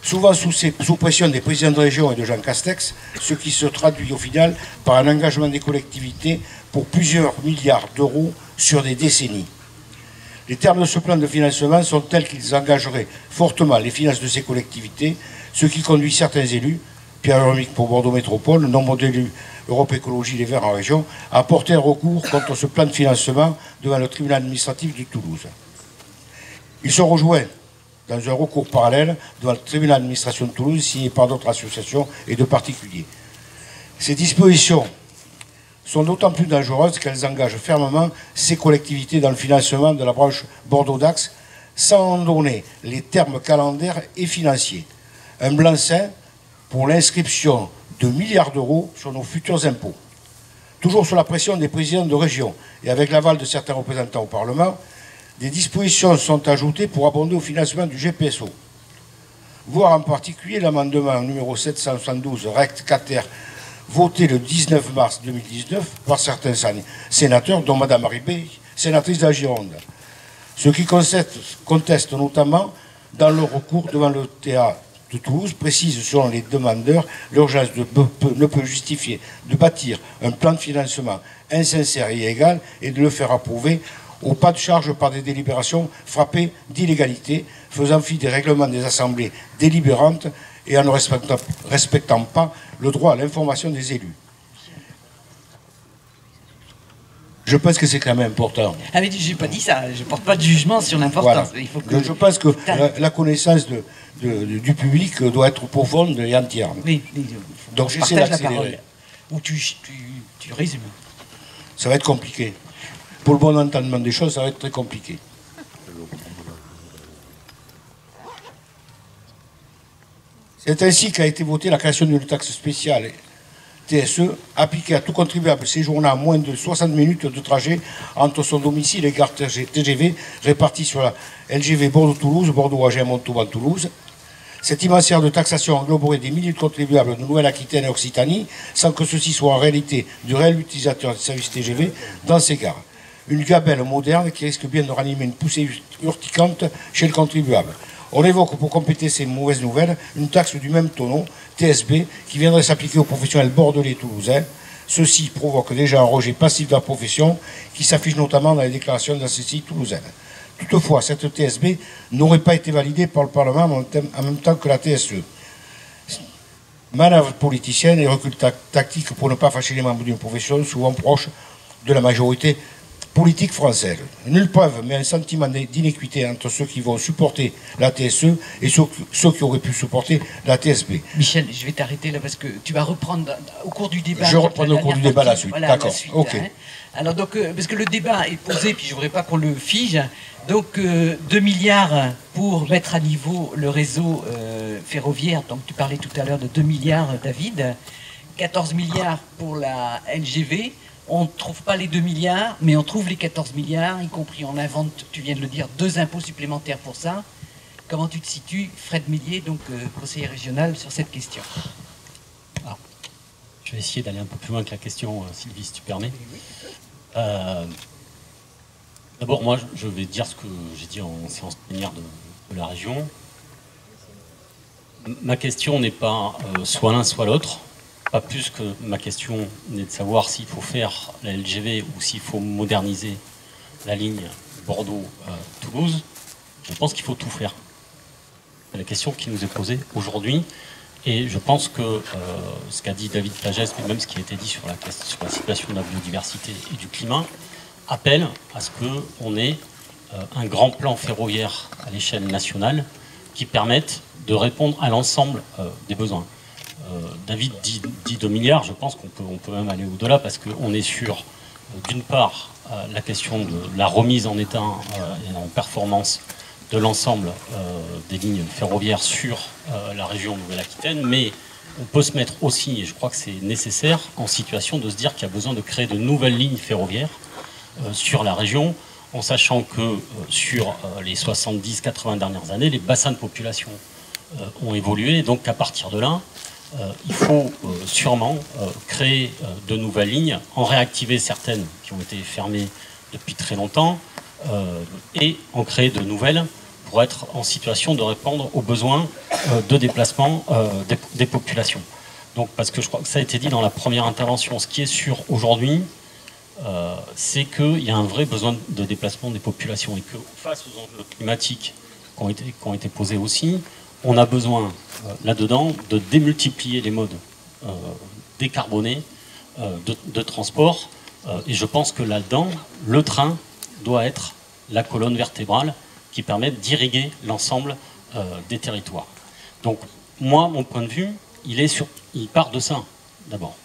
Souvent sous pression des présidents de région et de Jean Castex, ce qui se traduit au final par un engagement des collectivités pour plusieurs milliards d'euros sur des décennies. Les termes de ce plan de financement sont tels qu'ils engageraient fortement les finances de ces collectivités, ce qui conduit certains élus, Pierre Urmic pour Bordeaux Métropole, le nombre d'élus Europe Écologie Les Verts en région, à porter un recours contre ce plan de financement devant le tribunal administratif de Toulouse. Ils sont rejoints dans un recours parallèle devant le tribunal d'administration de Toulouse signé par d'autres associations et de particuliers. Ces dispositions sont d'autant plus dangereuses qu'elles engagent fermement ces collectivités dans le financement de la branche Bordeaux-Dax sans en donner les termes calendaires et financiers. Un blanc-seing pour l'inscription de milliards d'euros sur nos futurs impôts. Toujours sous la pression des présidents de région et avec l'aval de certains représentants au Parlement, des dispositions sont ajoutées pour abonder au financement du GPSO. Voire en particulier l'amendement numéro 772 Rect Quater, voté le 19 mars 2019 par certains sénateurs, dont Mme Ribé, sénatrice de la Gironde. Ce qui conteste notamment dans le recours devant le TA de Toulouse, précise selon les demandeurs, l'urgence ne peut justifier de bâtir un plan de financement insincère et illégal et de le faire approuver au pas de charge par des délibérations frappées d'illégalité, faisant fi des règlements des assemblées délibérantes et en ne respectant pas le droit à l'information des élus. Je pense que c'est quand même important. Ah mais je n'ai pas dit ça, je ne porte pas de jugement sur l'importance. Voilà. Je pense que la connaissance du public doit être profonde et entière. Oui, donc j'essaie d'accélérer. Ou tu résumes. Ça va être compliqué. Pour le bon entendement des choses, ça va être très compliqué. C'est ainsi qu'a été votée la création d'une taxe spéciale TSE appliquée à tout contribuable séjournant à moins de 60 minutes de trajet entre son domicile et gare TGV répartie sur la LGV Bordeaux-Toulouse, Bordeaux-Agen, Montauban-Toulouse. Cette immense aire de taxation engloberait des milliers de contribuables de Nouvelle-Aquitaine et Occitanie sans que ceux-ci soient en réalité du réel utilisateur de services TGV dans ces gares. Une gabelle moderne qui risque bien de ranimer une poussée urticante chez le contribuable. On évoque pour compléter ces mauvaises nouvelles une taxe du même tonneau, TSB, qui viendrait s'appliquer aux professionnels bordelais et toulousains. Ceci provoque déjà un rejet passif de la profession qui s'affiche notamment dans les déclarations de la CCI toulousaine. Toutefois, cette TSB n'aurait pas été validée par le Parlement en même temps que la TSE. Manœuvre politicienne et recul tactique pour ne pas fâcher les membres d'une profession souvent proche de la majorité politique française. Nulle preuve, mais un sentiment d'inéquité entre ceux qui vont supporter la TSE et ceux qui auraient pu supporter la TSB. Michel, je vais t'arrêter là parce que tu vas reprendre au cours du débat. Je reprends au cours du débat la suite. Voilà, d'accord. Ok. Hein. Alors donc, parce que le débat est posé, puis je ne voudrais pas qu'on le fige. Donc 2 milliards pour mettre à niveau le réseau ferroviaire. Donc tu parlais tout à l'heure de 2 milliards, David. 14 milliards pour la LGV. On ne trouve pas les 2 milliards, mais on trouve les 14 milliards, y compris on invente, tu viens de le dire, 2 impôts supplémentaires pour ça. Comment tu te situes, Fred Millier, donc conseiller régional, sur cette question? Alors, je vais essayer d'aller un peu plus loin que la question, Sylvie, si tu permets. D'abord, moi, je vais dire ce que j'ai dit en séance plénière de la région. Ma question n'est pas soit l'un, soit l'autre. pas plus que ma question n'est de savoir s'il faut faire la LGV ou s'il faut moderniser la ligne Bordeaux-Toulouse. Je pense qu'il faut tout faire. C'est la question qui nous est posée aujourd'hui. Et je pense que ce qu'a dit David Plagès, mais même ce qui a été dit sur la situation de la biodiversité et du climat, appelle à ce qu'on ait un grand plan ferroviaire à l'échelle nationale qui permette de répondre à l'ensemble des besoins. David dit 2 milliards, je pense qu'on peut même aller au-delà parce qu'on est sur, d'une part, la question de la remise en état et en performance de l'ensemble des lignes ferroviaires sur la région Nouvelle-Aquitaine, mais on peut se mettre aussi, et je crois que c'est nécessaire, en situation de se dire qu'il y a besoin de créer de nouvelles lignes ferroviaires sur la région, en sachant que sur les 70-80 dernières années, les bassins de population ont évolué, donc à partir de là, il faut sûrement créer de nouvelles lignes, en réactiver certaines qui ont été fermées depuis très longtemps, et en créer de nouvelles pour être en situation de répondre aux besoins de déplacement des populations. Donc, parce que je crois que ça a été dit dans la première intervention, ce qui est sûr aujourd'hui, c'est qu'il y a un vrai besoin de déplacement des populations et que face aux enjeux climatiques qui ont été posés aussi, on a besoin là-dedans de démultiplier les modes décarbonés de transport. Et je pense que là-dedans, le train doit être la colonne vertébrale qui permet d'irriguer l'ensemble des territoires. Donc moi, mon point de vue, il part de ça, d'abord.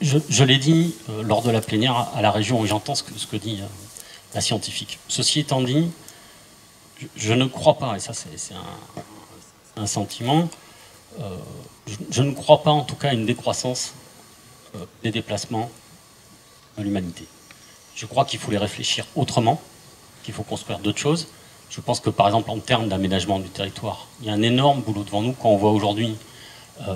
Je l'ai dit lors de la plénière à la région, et j'entends ce que dit la scientifique. Ceci étant dit, je ne crois pas, et ça c'est un sentiment, je ne crois pas en tout cas à une décroissance des déplacements de l'humanité. Je crois qu'il faut les réfléchir autrement, qu'il faut construire d'autres choses. Je pense que par exemple en termes d'aménagement du territoire, il y a un énorme boulot devant nous quand on voit aujourd'hui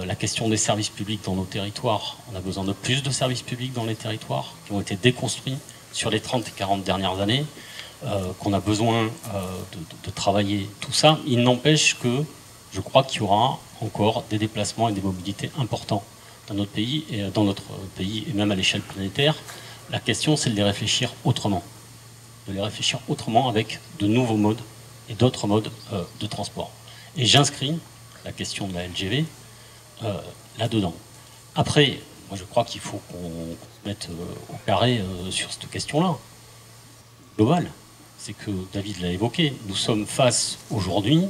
la question des services publics dans nos territoires. On a besoin de plus de services publics dans les territoires qui ont été déconstruits sur les 30 et 40 dernières années, qu'on a besoin de travailler tout ça. Il n'empêche que je crois qu'il y aura encore des déplacements et des mobilités importants dans notre pays et même à l'échelle planétaire. La question, c'est de les réfléchir autrement. De les réfléchir autrement avec de nouveaux modes et d'autres modes de transport. Et j'inscris la question de la LGV là-dedans. Après, moi je crois qu'il faut qu'on se mette au carré sur cette question-là. Globale, c'est que David l'a évoqué, nous sommes face aujourd'hui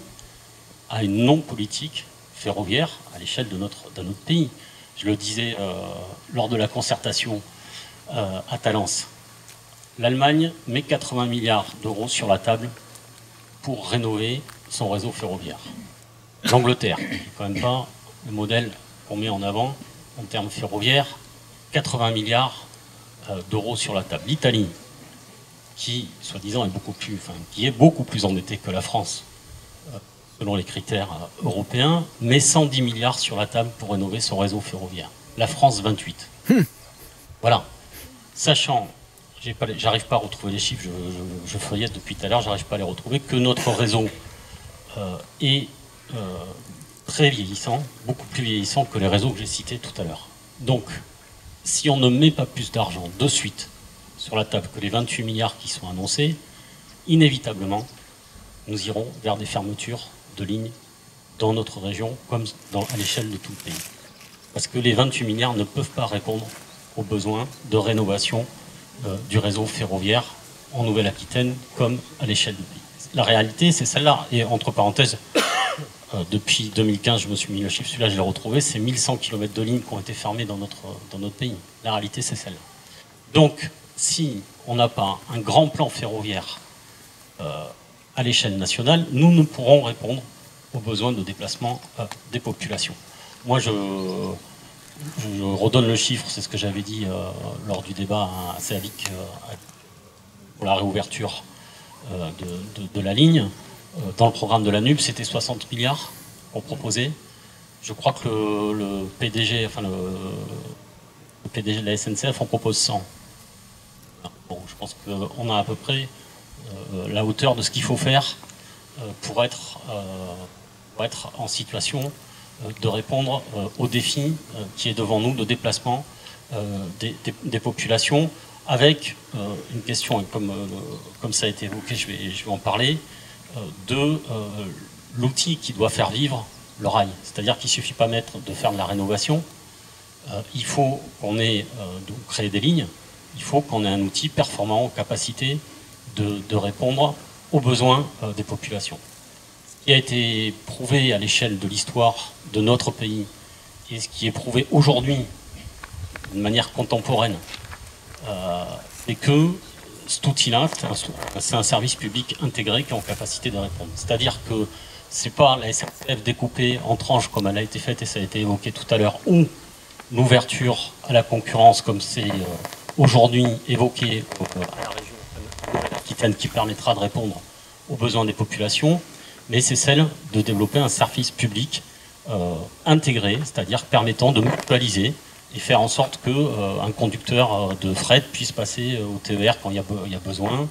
à une non-politique ferroviaire à l'échelle de notre pays. Je le disais lors de la concertation à Talence. L'Allemagne met 80 milliards d'euros sur la table pour rénover son réseau ferroviaire. L'Angleterre, qui n'est quand même pas le modèle qu'on met en avant en termes ferroviaires, 80 milliards d'euros sur la table. L'Italie, qui, soi-disant, est beaucoup plus endettée que la France, selon les critères européens, met 110 milliards sur la table pour rénover son réseau ferroviaire. La France, 28. Voilà. Sachant, j'arrive pas à retrouver les chiffres, je feuillette depuis tout à l'heure, j'arrive pas à les retrouver, que notre réseau est très vieillissant, beaucoup plus vieillissant que les réseaux que j'ai cités tout à l'heure. Donc, si on ne met pas plus d'argent de suite sur la table que les 28 milliards qui sont annoncés, inévitablement, nous irons vers des fermetures de lignes dans notre région, comme à l'échelle de tout le pays. Parce que les 28 milliards ne peuvent pas répondre aux besoins de rénovation du réseau ferroviaire en Nouvelle-Aquitaine comme à l'échelle du pays. La réalité, c'est celle-là. Et entre parenthèses, depuis 2015, je me suis mis le chiffre, celui-là je l'ai retrouvé, c'est 1100 km de lignes qui ont été fermées dans notre pays. La réalité, c'est celle-là. Donc, si on n'a pas un grand plan ferroviaire à l'échelle nationale, nous ne pourrons répondre aux besoins de déplacement des populations. Moi, je redonne le chiffre, c'est ce que j'avais dit lors du débat à CEAVIC pour la réouverture de la ligne. Dans le programme de la NUB, c'était 60 milliards qu'on proposait. Je crois que le PDG de la SNCF en propose 100. Bon, je pense qu'on a à peu près la hauteur de ce qu'il faut faire pour être en situation de répondre au défi qui est devant nous de déplacement des populations, avec une question, et comme ça a été évoqué, je vais en parler, de l'outil qui doit faire vivre le rail. C'est-à-dire qu'il ne suffit pas de faire de la rénovation, il faut qu'on ait créé des lignes, il faut qu'on ait un outil performant, en capacité de répondre aux besoins des populations. Ce qui a été prouvé à l'échelle de l'histoire de notre pays, et ce qui est prouvé aujourd'hui de manière contemporaine, c'est que cet outil-là, c'est un service public intégré qui est en capacité de répondre. C'est-à-dire que ce n'est pas la SNCF découpée en tranches comme elle a été faite, et ça a été évoqué tout à l'heure, ou l'ouverture à la concurrence comme c'est aujourd'hui évoqué à la région Aquitaine, qui permettra de répondre aux besoins des populations, mais c'est celle de développer un service public intégré, c'est-à-dire permettant de mutualiser et faire en sorte qu'un conducteur de fret puisse passer au TER quand il y a besoin,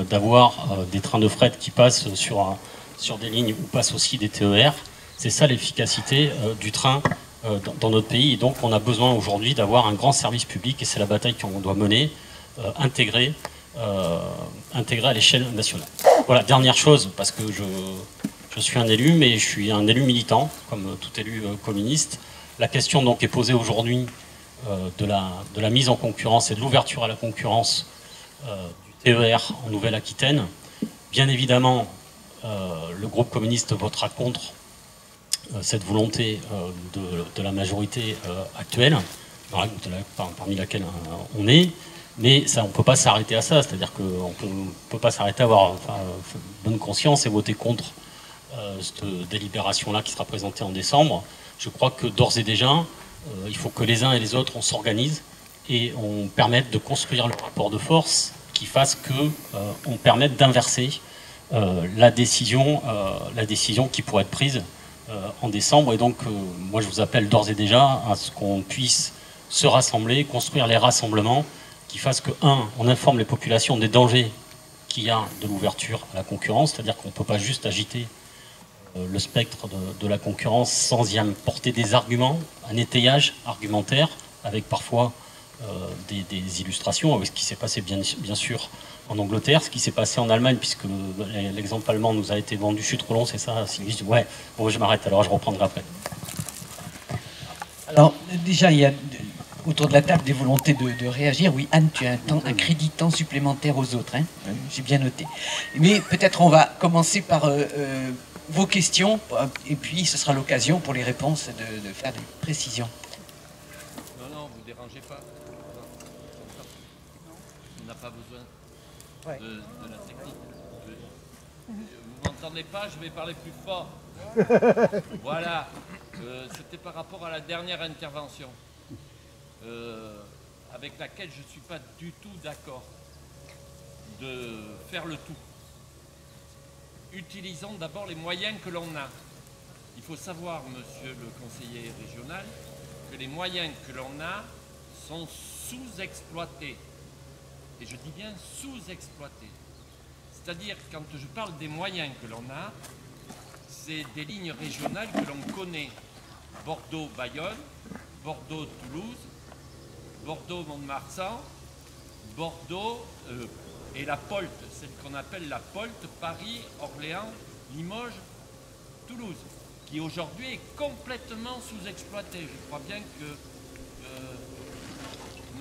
d'avoir des trains de fret qui passent sur des lignes où passent aussi des TER. C'est ça l'efficacité du train dans notre pays. Et donc on a besoin aujourd'hui d'avoir un grand service public, et c'est la bataille qu'on doit mener, intégré à l'échelle nationale. Voilà, dernière chose, parce que je suis un élu, mais je suis un élu militant, comme tout élu communiste. La question donc est posée aujourd'hui de la mise en concurrence et de l'ouverture à la concurrence du TER en Nouvelle-Aquitaine. Bien évidemment, le groupe communiste votera contre cette volonté de la majorité actuelle, parmi laquelle on est, mais ça, on ne peut pas s'arrêter à ça, c'est-à-dire qu'on ne peut pas s'arrêter à avoir bonne conscience et voter contre cette délibération-là qui sera présentée en décembre. Je crois que d'ores et déjà, il faut que les uns et les autres, on s'organise et on permette de construire le rapport de force qui fasse qu'on permette d'inverser la décision qui pourrait être prise en décembre. Et donc, moi, je vous appelle d'ores et déjà à ce qu'on puisse se rassembler, construire les rassemblements qui fassent que, on informe les populations des dangers qu'il y a de l'ouverture à la concurrence, c'est-à-dire qu'on ne peut pas juste agiter le spectre de la concurrence sans y apporter des arguments, un étayage argumentaire, avec parfois des illustrations, avec ce qui s'est passé bien sûr en Angleterre, ce qui s'est passé en Allemagne, puisque l'exemple allemand nous a été vendu, je suis trop long, c'est ça, Sylvie? Ouais, bon, je m'arrête, alors je reprendrai après. Alors, déjà, il y a autour de la table des volontés de réagir. Oui, Anne, tu as un crédit de temps supplémentaire aux autres, hein, j'ai bien noté. Mais peut-être on va commencer par vos questions, et puis ce sera l'occasion pour les réponses de faire des précisions. Non, vous ne dérangez pas. On n'a pas besoin de la technique. Vous ne m'entendez pas, je vais parler plus fort. Voilà, c'était par rapport à la dernière intervention, avec laquelle je ne suis pas du tout d'accord de faire le tout. Utilisons d'abord les moyens que l'on a. Il faut savoir, monsieur le conseiller régional, que les moyens que l'on a sont sous-exploités. Et je dis bien sous-exploités. C'est-à-dire, quand je parle des moyens que l'on a, c'est des lignes régionales que l'on connaît. Bordeaux-Bayonne, Bordeaux-Toulouse, Bordeaux-Mont-de-Marsan, Bordeaux et la POLT, celle qu'on appelle la POLT, Paris, Orléans, Limoges, Toulouse, qui aujourd'hui est complètement sous-exploitée. Je crois bien que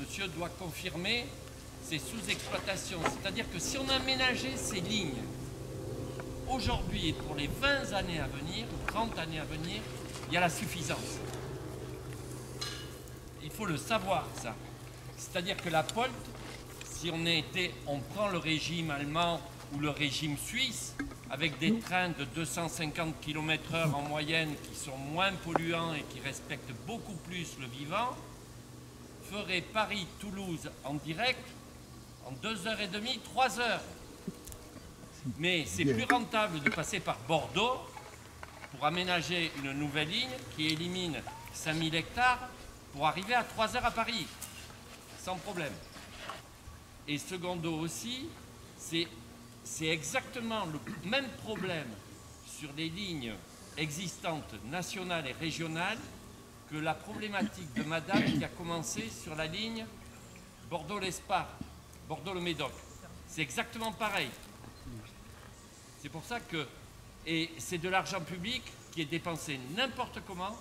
monsieur doit confirmer ces sous-exploitations. C'est-à-dire que si on aménageait ces lignes aujourd'hui et pour les 20 années à venir, 30 années à venir, il y a la suffisance. Il faut le savoir, ça. C'est-à-dire que la POLT, si on prend le régime allemand ou le régime suisse, avec des trains de 250 km/h en moyenne qui sont moins polluants et qui respectent beaucoup plus le vivant, ferait Paris-Toulouse en direct en 2h30, 3h. Mais c'est plus rentable de passer par Bordeaux pour aménager une nouvelle ligne qui élimine 5000 hectares pour arriver à 3h à Paris, sans problème. Et secondo aussi, c'est exactement le même problème sur les lignes existantes nationales et régionales que la problématique de Madame qui a commencé sur la ligne Bordeaux-l'Espar, Bordeaux-le-Médoc. C'est exactement pareil. C'est pour ça que, et c'est de l'argent public qui est dépensé n'importe comment.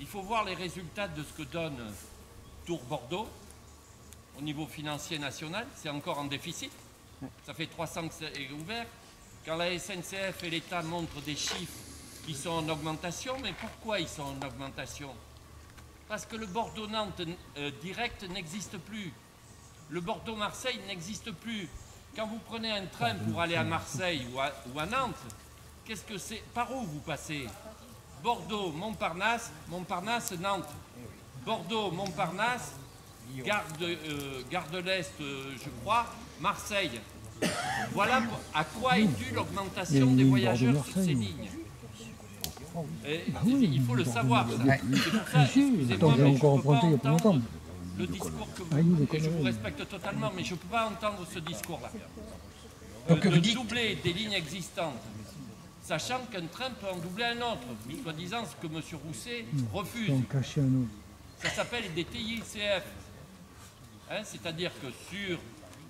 Il faut voir les résultats de ce que donne Tours-Bordeaux au niveau financier national. C'est encore en déficit. Ça fait 300 que c'est ouvert. Quand la SNCF et l'État montrent des chiffres qui sont en augmentation, mais pourquoi ils sont en augmentation? Parce que le Bordeaux-Nantes direct n'existe plus. Le Bordeaux-Marseille n'existe plus. Quand vous prenez un train pour aller à Marseille ou à Nantes, qu'est-ce que c'est? Par où vous passez? Bordeaux, Montparnasse, Montparnasse, Nantes. Bordeaux, Montparnasse, Gare de l'Est, je crois, Marseille. Voilà à quoi est due l'augmentation des voyageurs sur ces lignes. Et il faut le savoir, ça. C'est pour ça, excusez-moi, mais je ne peux pas entendre le discours que vous... Et je vous respecte totalement, mais je ne peux pas entendre ce discours-là. De doubler des lignes existantes, sachant qu'un train peut en doubler un autre, soi-disant ce que M. Rousset refuse. Ça s'appelle des TICF. Hein, c'est-à-dire que sur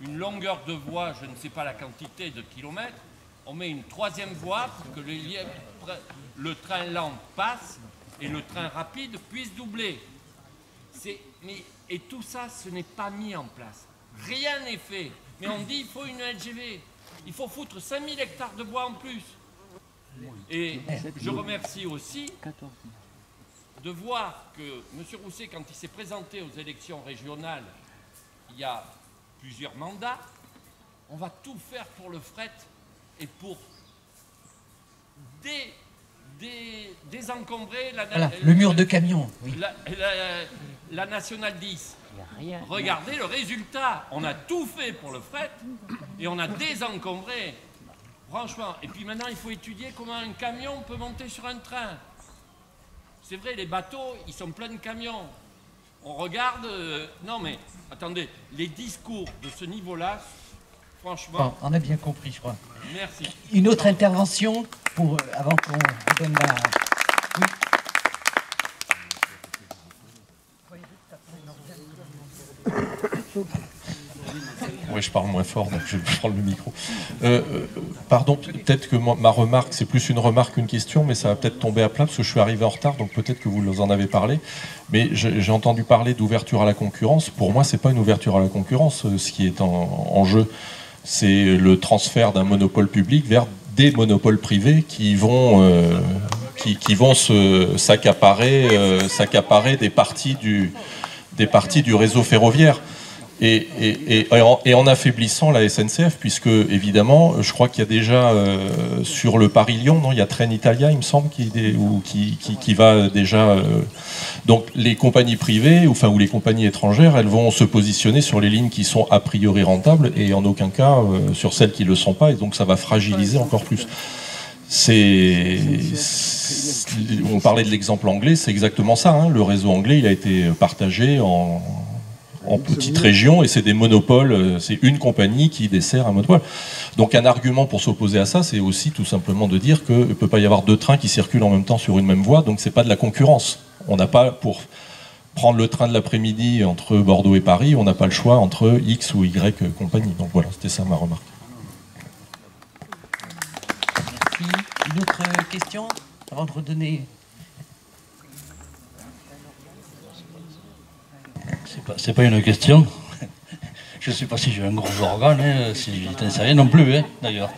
une longueur de voie, je ne sais pas la quantité de kilomètres, on met une troisième voie pour que le train lent passe et le train rapide puisse doubler. Et tout ça, ce n'est pas mis en place. Rien n'est fait. Mais on dit qu'il faut une LGV. Il faut foutre 5000 hectares de bois en plus. Et je remercie aussi de voir que M. Rousset, quand il s'est présenté aux élections régionales, il y a plusieurs mandats, on va tout faire pour le fret et pour désencombrer le mur de camion. Oui. La Nationale 10. Regardez le résultat. On a tout fait pour le fret et on a désencombré. Franchement. Et puis maintenant, il faut étudier comment un camion peut monter sur un train. C'est vrai, les bateaux, ils sont pleins de camions. On regarde... non mais, attendez, les discours de ce niveau-là, franchement... Bon, on a bien compris, je crois. Merci. Une autre intervention avant qu'on donne la... Oui. Oui, je parle moins fort, donc je vais prendre le micro. Pardon, peut-être que ma remarque, c'est plus une remarque qu'une question, mais ça va peut-être tomber à plat, parce que je suis arrivé en retard, donc peut-être que vous en avez parlé. Mais j'ai entendu parler d'ouverture à la concurrence. Pour moi, c'est pas une ouverture à la concurrence. Ce qui est en jeu, c'est le transfert d'un monopole public vers des monopoles privés qui vont s'accaparer des parties du réseau ferroviaire. Et en affaiblissant la SNCF, puisque évidemment, je crois qu'il y a déjà sur le Paris-Lyon, non, il y a Trenitalia, il me semble, qui va déjà. Donc les compagnies privées, ou les compagnies étrangères, elles vont se positionner sur les lignes qui sont a priori rentables et en aucun cas sur celles qui ne le sont pas, et donc ça va fragiliser encore plus. On parlait de l'exemple anglais, c'est exactement ça. Hein. Le réseau anglais, il a été partagé en petites régions et c'est des monopoles, c'est une compagnie qui dessert un monopole. Donc un argument pour s'opposer à ça, c'est aussi tout simplement de dire qu'il ne peut pas y avoir deux trains qui circulent en même temps sur une même voie, donc c'est pas de la concurrence. On n'a pas, pour prendre le train de l'après-midi entre Bordeaux et Paris, on n'a pas le choix entre X ou Y compagnie. Donc voilà, c'était ça ma remarque. Merci. Une autre question avant de redonner... C'est pas une question. Je ne sais pas si j'ai un gros organe, hein, si j'en sais rien non plus, hein, d'ailleurs.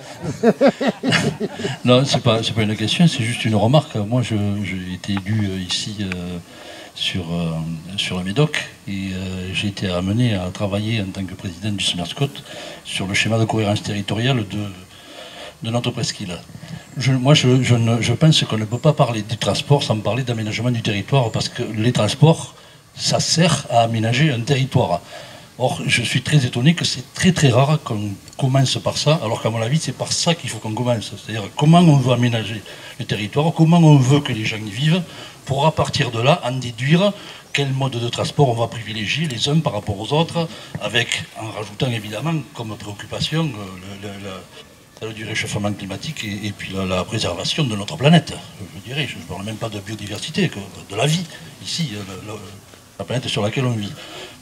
Non, c'est pas une question, c'est juste une remarque. Moi, j'ai été élu ici sur le Médoc et j'ai été amené à travailler en tant que président du Smerscot sur le schéma de cohérence territoriale de notre presqu'île. Je pense qu'on ne peut pas parler du transport sans parler d'aménagement du territoire, parce que les transports, ça sert à aménager un territoire. Or, je suis très étonné que c'est très très rare qu'on commence par ça, alors qu'à mon avis, c'est par ça qu'il faut qu'on commence. C'est-à-dire comment on veut aménager le territoire, comment on veut que les gens y vivent, pour à partir de là, en déduire quel mode de transport on va privilégier les uns par rapport aux autres, en rajoutant évidemment comme préoccupation celle du réchauffement climatique et puis la préservation de notre planète. Je dirais, je ne parle même pas de biodiversité, de la vie, ici, la planète sur laquelle on vit.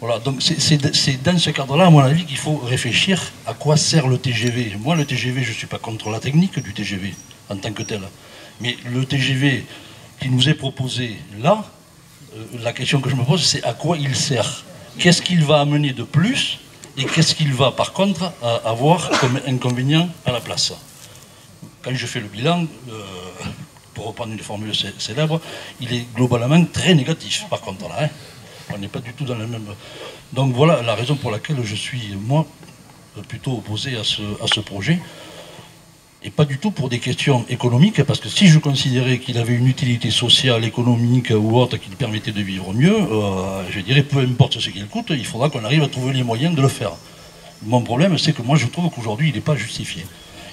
Voilà, donc c'est dans ce cadre-là, à mon avis, qu'il faut réfléchir à quoi sert le TGV. Moi, le TGV, je ne suis pas contre la technique du TGV en tant que tel. Mais le TGV qui nous est proposé là, la question que je me pose, c'est à quoi il sert? Qu'est-ce qu'il va amener de plus? Et qu'est-ce qu'il va, par contre, avoir comme inconvénient à la place? Quand je fais le bilan, pour reprendre une formule célèbre, il est globalement très négatif, par contre, là. Hein. On n'est pas du tout dans le même... Donc voilà la raison pour laquelle je suis, moi, plutôt opposé à ce projet. Et pas du tout pour des questions économiques, parce que si je considérais qu'il avait une utilité sociale, économique ou autre qui lui permettait de vivre mieux, je dirais peu importe ce qu'il coûte, il faudra qu'on arrive à trouver les moyens de le faire. Mon problème, c'est que moi je trouve qu'aujourd'hui il n'est pas justifié.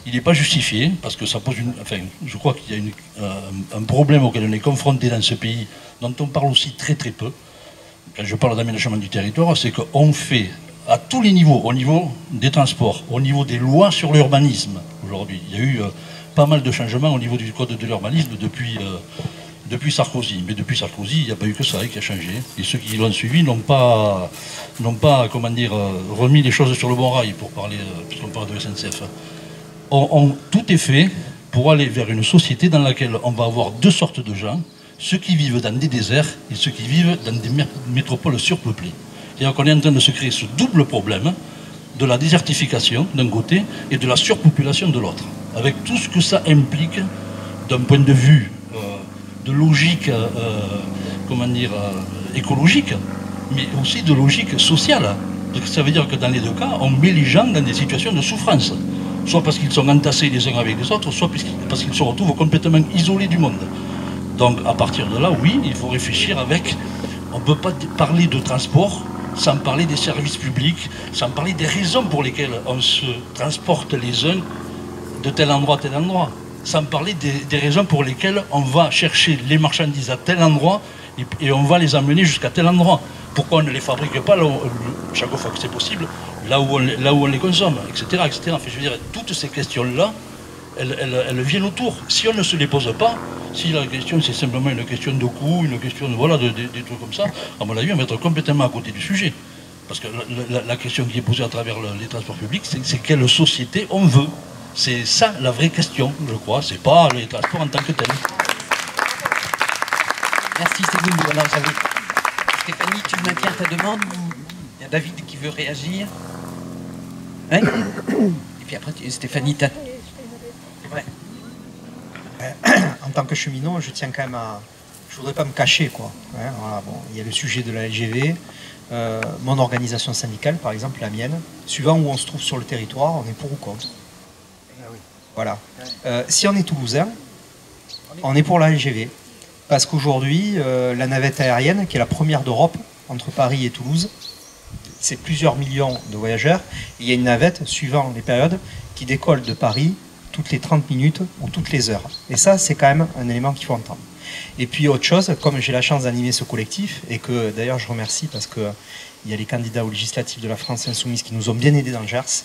Il n'est pas justifié parce que ça pose une... Enfin, je crois qu'il y a un problème auquel on est confronté dans ce pays, dont on parle aussi très très peu. Quand je parle d'aménagement du territoire, c'est qu'on fait à tous les niveaux, au niveau des transports, au niveau des lois sur l'urbanisme, aujourd'hui. Il y a eu pas mal de changements au niveau du code de l'urbanisme depuis Sarkozy. Mais depuis Sarkozy, il n'y a pas eu que ça qui a changé. Et ceux qui l'ont suivi n'ont pas, comment dire, remis les choses sur le bon rail, pour parler, puisqu'on parle de SNCF. Tout est fait pour aller vers une société dans laquelle on va avoir deux sortes de gens, ceux qui vivent dans des déserts et ceux qui vivent dans des métropoles surpeuplées. C'est-à-dire qu'on est en train de se créer ce double problème de la désertification d'un côté et de la surpopulation de l'autre, avec tout ce que ça implique d'un point de vue de logique, comment dire, écologique, mais aussi de logique sociale. Donc ça veut dire que dans les deux cas, on met les gens dans des situations de souffrance, soit parce qu'ils sont entassés les uns avec les autres, soit parce qu'ils se retrouvent complètement isolés du monde. Donc à partir de là, oui, il faut réfléchir avec... On ne peut pas parler de transport sans parler des services publics, sans parler des raisons pour lesquelles on se transporte les uns de tel endroit à tel endroit, sans parler des raisons pour lesquelles on va chercher les marchandises à tel endroit et on va les amener jusqu'à tel endroit. Pourquoi on ne les fabrique pas, chaque fois que c'est possible, là où on les consomme, etc. etc. Enfin, je veux dire, toutes ces questions-là, elles viennent autour. Si on ne se les pose pas, si la question c'est simplement une question de coût, une question de, voilà, des trucs comme ça, à mon avis on va être complètement à côté du sujet. Parce que la question qui est posée à travers les transports publics, c'est quelle société on veut. C'est ça la vraie question, je crois. C'est pas les transports en tant que tels. Merci Céline. Alors, Stéphanie, tu maintiens ta demande? Il y a David qui veut réagir. Ouais. Et puis après, Stéphanie, t'as... Ouais. En tant que cheminot, je tiens quand même à... Je voudrais pas me cacher, quoi. Ouais, voilà, bon, il y a le sujet de la LGV. Mon organisation syndicale, par exemple, la mienne, suivant où on se trouve sur le territoire, on est pour ou contre. Voilà. Si on est toulousain, on est pour la LGV. Parce qu'aujourd'hui, la navette aérienne, qui est la première d'Europe, entre Paris et Toulouse, c'est plusieurs millions de voyageurs. Il y a une navette, suivant les périodes, qui décolle de Paris toutes les 30 minutes ou toutes les heures. Et ça, c'est quand même un élément qu'il faut entendre. Et puis autre chose, comme j'ai la chance d'animer ce collectif, et que d'ailleurs je remercie parce qu'il y a les candidats aux législatives de la France Insoumise qui nous ont bien aidés dans le Gers,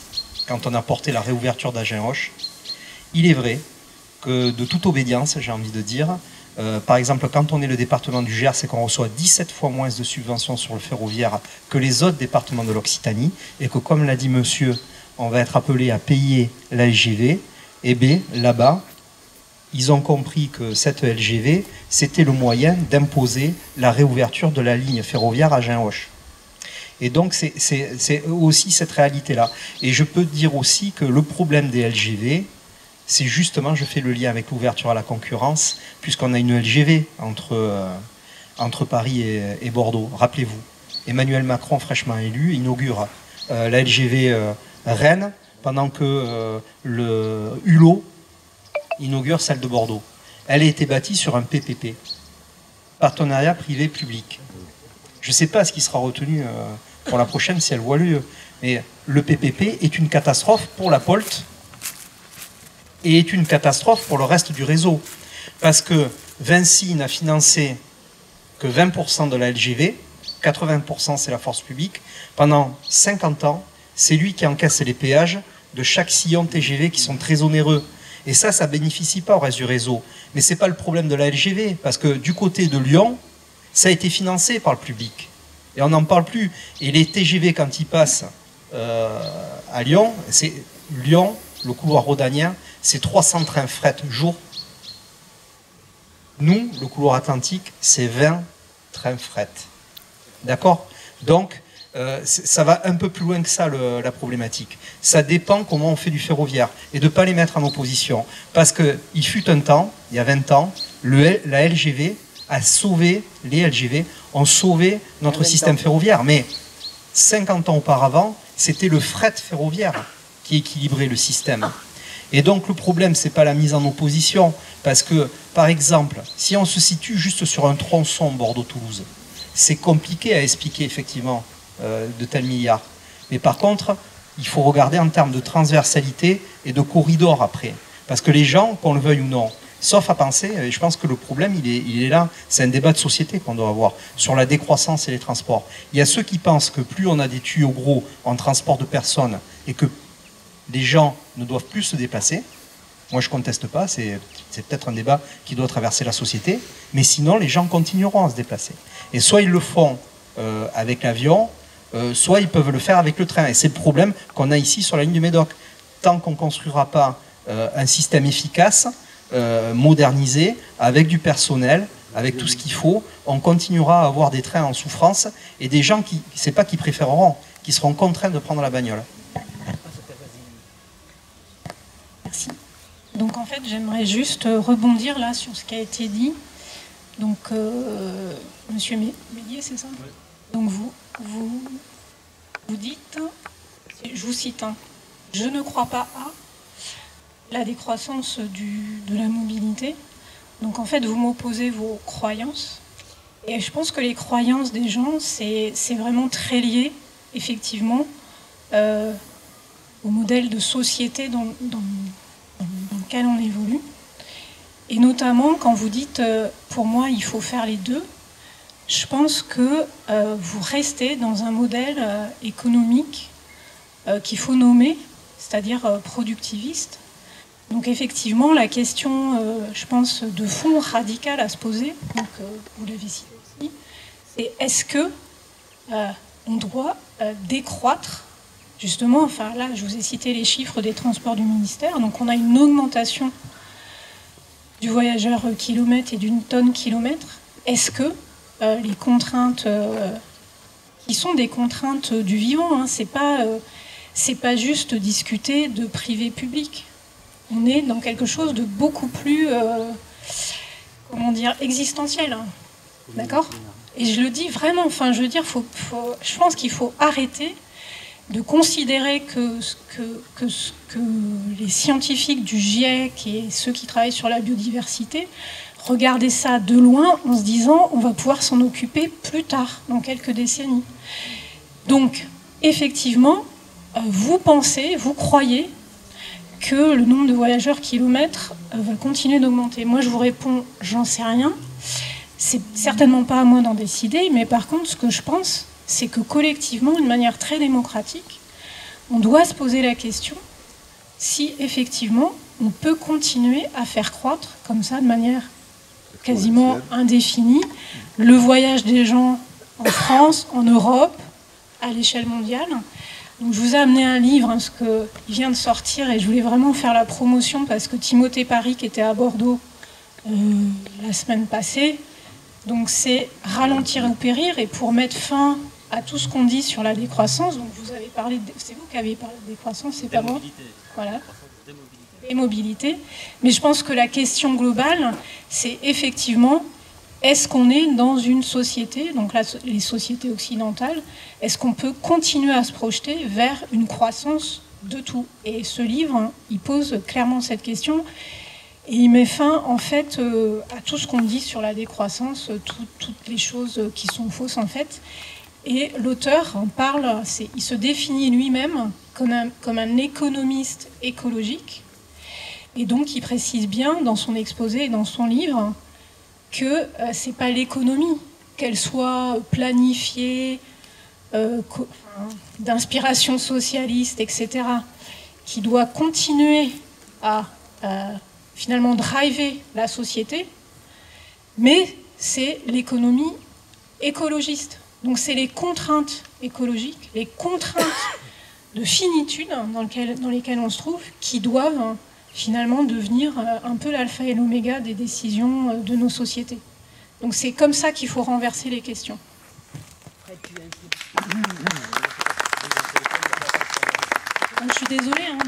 quand on a porté la réouverture d'Agen-Roche, il est vrai que de toute obédience, j'ai envie de dire, par exemple, quand on est le département du Gers et qu'on reçoit 17 fois moins de subventions sur le ferroviaire que les autres départements de l'Occitanie, et que comme l'a dit monsieur, on va être appelé à payer la LGV, eh bien, là-bas, ils ont compris que cette LGV, c'était le moyen d'imposer la réouverture de la ligne ferroviaire Agen-Roche. Et donc, c'est aussi cette réalité-là. Et je peux dire aussi que le problème des LGV, c'est justement, je fais le lien avec l'ouverture à la concurrence, puisqu'on a une LGV entre Paris et Bordeaux. Rappelez-vous, Emmanuel Macron, fraîchement élu, inaugure la LGV Rennes, pendant que le Hulot inaugure celle de Bordeaux. Elle a été bâtie sur un PPP, partenariat privé-public. Je ne sais pas ce qui sera retenu pour la prochaine si elle voit lieu, mais le PPP est une catastrophe pour la POLT et est une catastrophe pour le reste du réseau. Parce que Vinci n'a financé que 20% de la LGV, 80% c'est la force publique. Pendant 50 ans, c'est lui qui encaisse les péages de chaque sillon TGV qui sont très onéreux. Et ça ne bénéficie pas au reste du réseau. Mais ce n'est pas le problème de la LGV, parce que du côté de Lyon, ça a été financé par le public. Et on n'en parle plus. Et les TGV, quand ils passent à Lyon, c'est Lyon, le couloir rhodanien, c'est 300 trains fret jour. Nous, le couloir atlantique, c'est 20 trains fret. D'accord? Donc, ça va un peu plus loin que ça, la problématique. Ça dépend comment on fait du ferroviaire et de ne pas les mettre en opposition. Parce qu'il fut un temps, il y a 20 ans, la LGV a sauvé, les LGV ont sauvé notre système ferroviaire. Mais 50 ans auparavant, c'était le fret ferroviaire qui équilibrait le système. Et donc le problème, ce n'est pas la mise en opposition, parce que, par exemple, si on se situe juste sur un tronçon Bordeaux-Toulouse, c'est compliqué à expliquer effectivement de tels milliards. Mais par contre, il faut regarder en termes de transversalité et de corridor après. Parce que les gens, qu'on le veuille ou non, sauf à penser, et je pense que le problème, il est là, c'est un débat de société qu'on doit avoir sur la décroissance et les transports. Il y a ceux qui pensent que plus on a des tuyaux gros en transport de personnes et que les gens ne doivent plus se déplacer. Moi, je ne conteste pas, c'est peut-être un débat qui doit traverser la société, mais sinon, les gens continueront à se déplacer. Et soit ils le font avec l'avion, soit ils peuvent le faire avec le train. Et c'est le problème qu'on a ici sur la ligne du Médoc. Tant qu'on ne construira pas un système efficace, modernisé, avec du personnel, avec tout ce qu'il faut, on continuera à avoir des trains en souffrance et des gens qui, c'est pas qu'ils préféreront, qui seront contraints de prendre la bagnole. Merci. Donc en fait, j'aimerais juste rebondir là sur ce qui a été dit. Donc, Monsieur Mélier, c'est ça? Oui. Donc vous dites, je vous cite, hein, je ne crois pas à la décroissance de la mobilité. Donc en fait, vous m'opposez vos croyances. Et je pense que les croyances des gens, c'est vraiment très lié, effectivement, au modèle de société dans lequel on évolue. Et notamment, quand vous dites, pour moi, il faut faire les deux, je pense que vous restez dans un modèle économique qu'il faut nommer, c'est-à-dire productiviste. Donc effectivement, la question, je pense, de fond radicale à se poser, donc vous l'avez cité aussi, c'est est-ce que on doit décroître, justement, enfin là, je vous ai cité les chiffres des transports du ministère, donc on a une augmentation du voyageur kilomètre et d'une tonne kilomètre. Est-ce que les contraintes qui sont des contraintes du vivant, hein, c'est pas juste discuter de privé-public. On est dans quelque chose de beaucoup plus, comment dire, existentiel. Hein. D'accord? Et je le dis vraiment, enfin, je veux dire, je pense qu'il faut arrêter de considérer que les scientifiques du GIEC et ceux qui travaillent sur la biodiversité regardaient ça de loin en se disant on va pouvoir s'en occuper plus tard, dans quelques décennies. Donc, effectivement, vous pensez, vous croyez que le nombre de voyageurs kilomètres va continuer d'augmenter. Moi, je vous réponds, j'en sais rien. C'est certainement pas à moi d'en décider, mais par contre, ce que je pense, c'est que collectivement, d'une manière très démocratique, on doit se poser la question si effectivement on peut continuer à faire croître comme ça de manière quasiment indéfinie le voyage des gens en France, en Europe, à l'échelle mondiale. Donc, je vous ai amené un livre, hein, ce qu'il vient de sortir, et je voulais vraiment faire la promotion parce que Timothée Paris, qui était à Bordeaux la semaine passée, donc c'est Ralentir ou périr, et pour mettre fin à tout ce qu'on dit sur la décroissance, donc vous avez parlé, c'est vous qui avez parlé de décroissance, c'est pas moi. Voilà. Et mobilité. Mais je pense que la question globale, c'est effectivement, est-ce qu'on est dans une société, donc là, les sociétés occidentales, est-ce qu'on peut continuer à se projeter vers une croissance de tout? Et ce livre, hein, il pose clairement cette question, et il met fin, en fait, à tout ce qu'on dit sur la décroissance, toutes les choses qui sont fausses, en fait. Et l'auteur en parle, il se définit lui-même comme un économiste écologique. Et donc, il précise bien dans son exposé et dans son livre que ce n'est pas l'économie, qu'elle soit planifiée, d'inspiration socialiste, etc., qui doit continuer à finalement driver la société, mais c'est l'économie écologiste. Donc c'est les contraintes écologiques, les contraintes de finitude dans lesquelles on se trouve, qui doivent finalement devenir un peu l'alpha et l'oméga des décisions de nos sociétés. Donc c'est comme ça qu'il faut renverser les questions. Donc, je suis désolée, hein,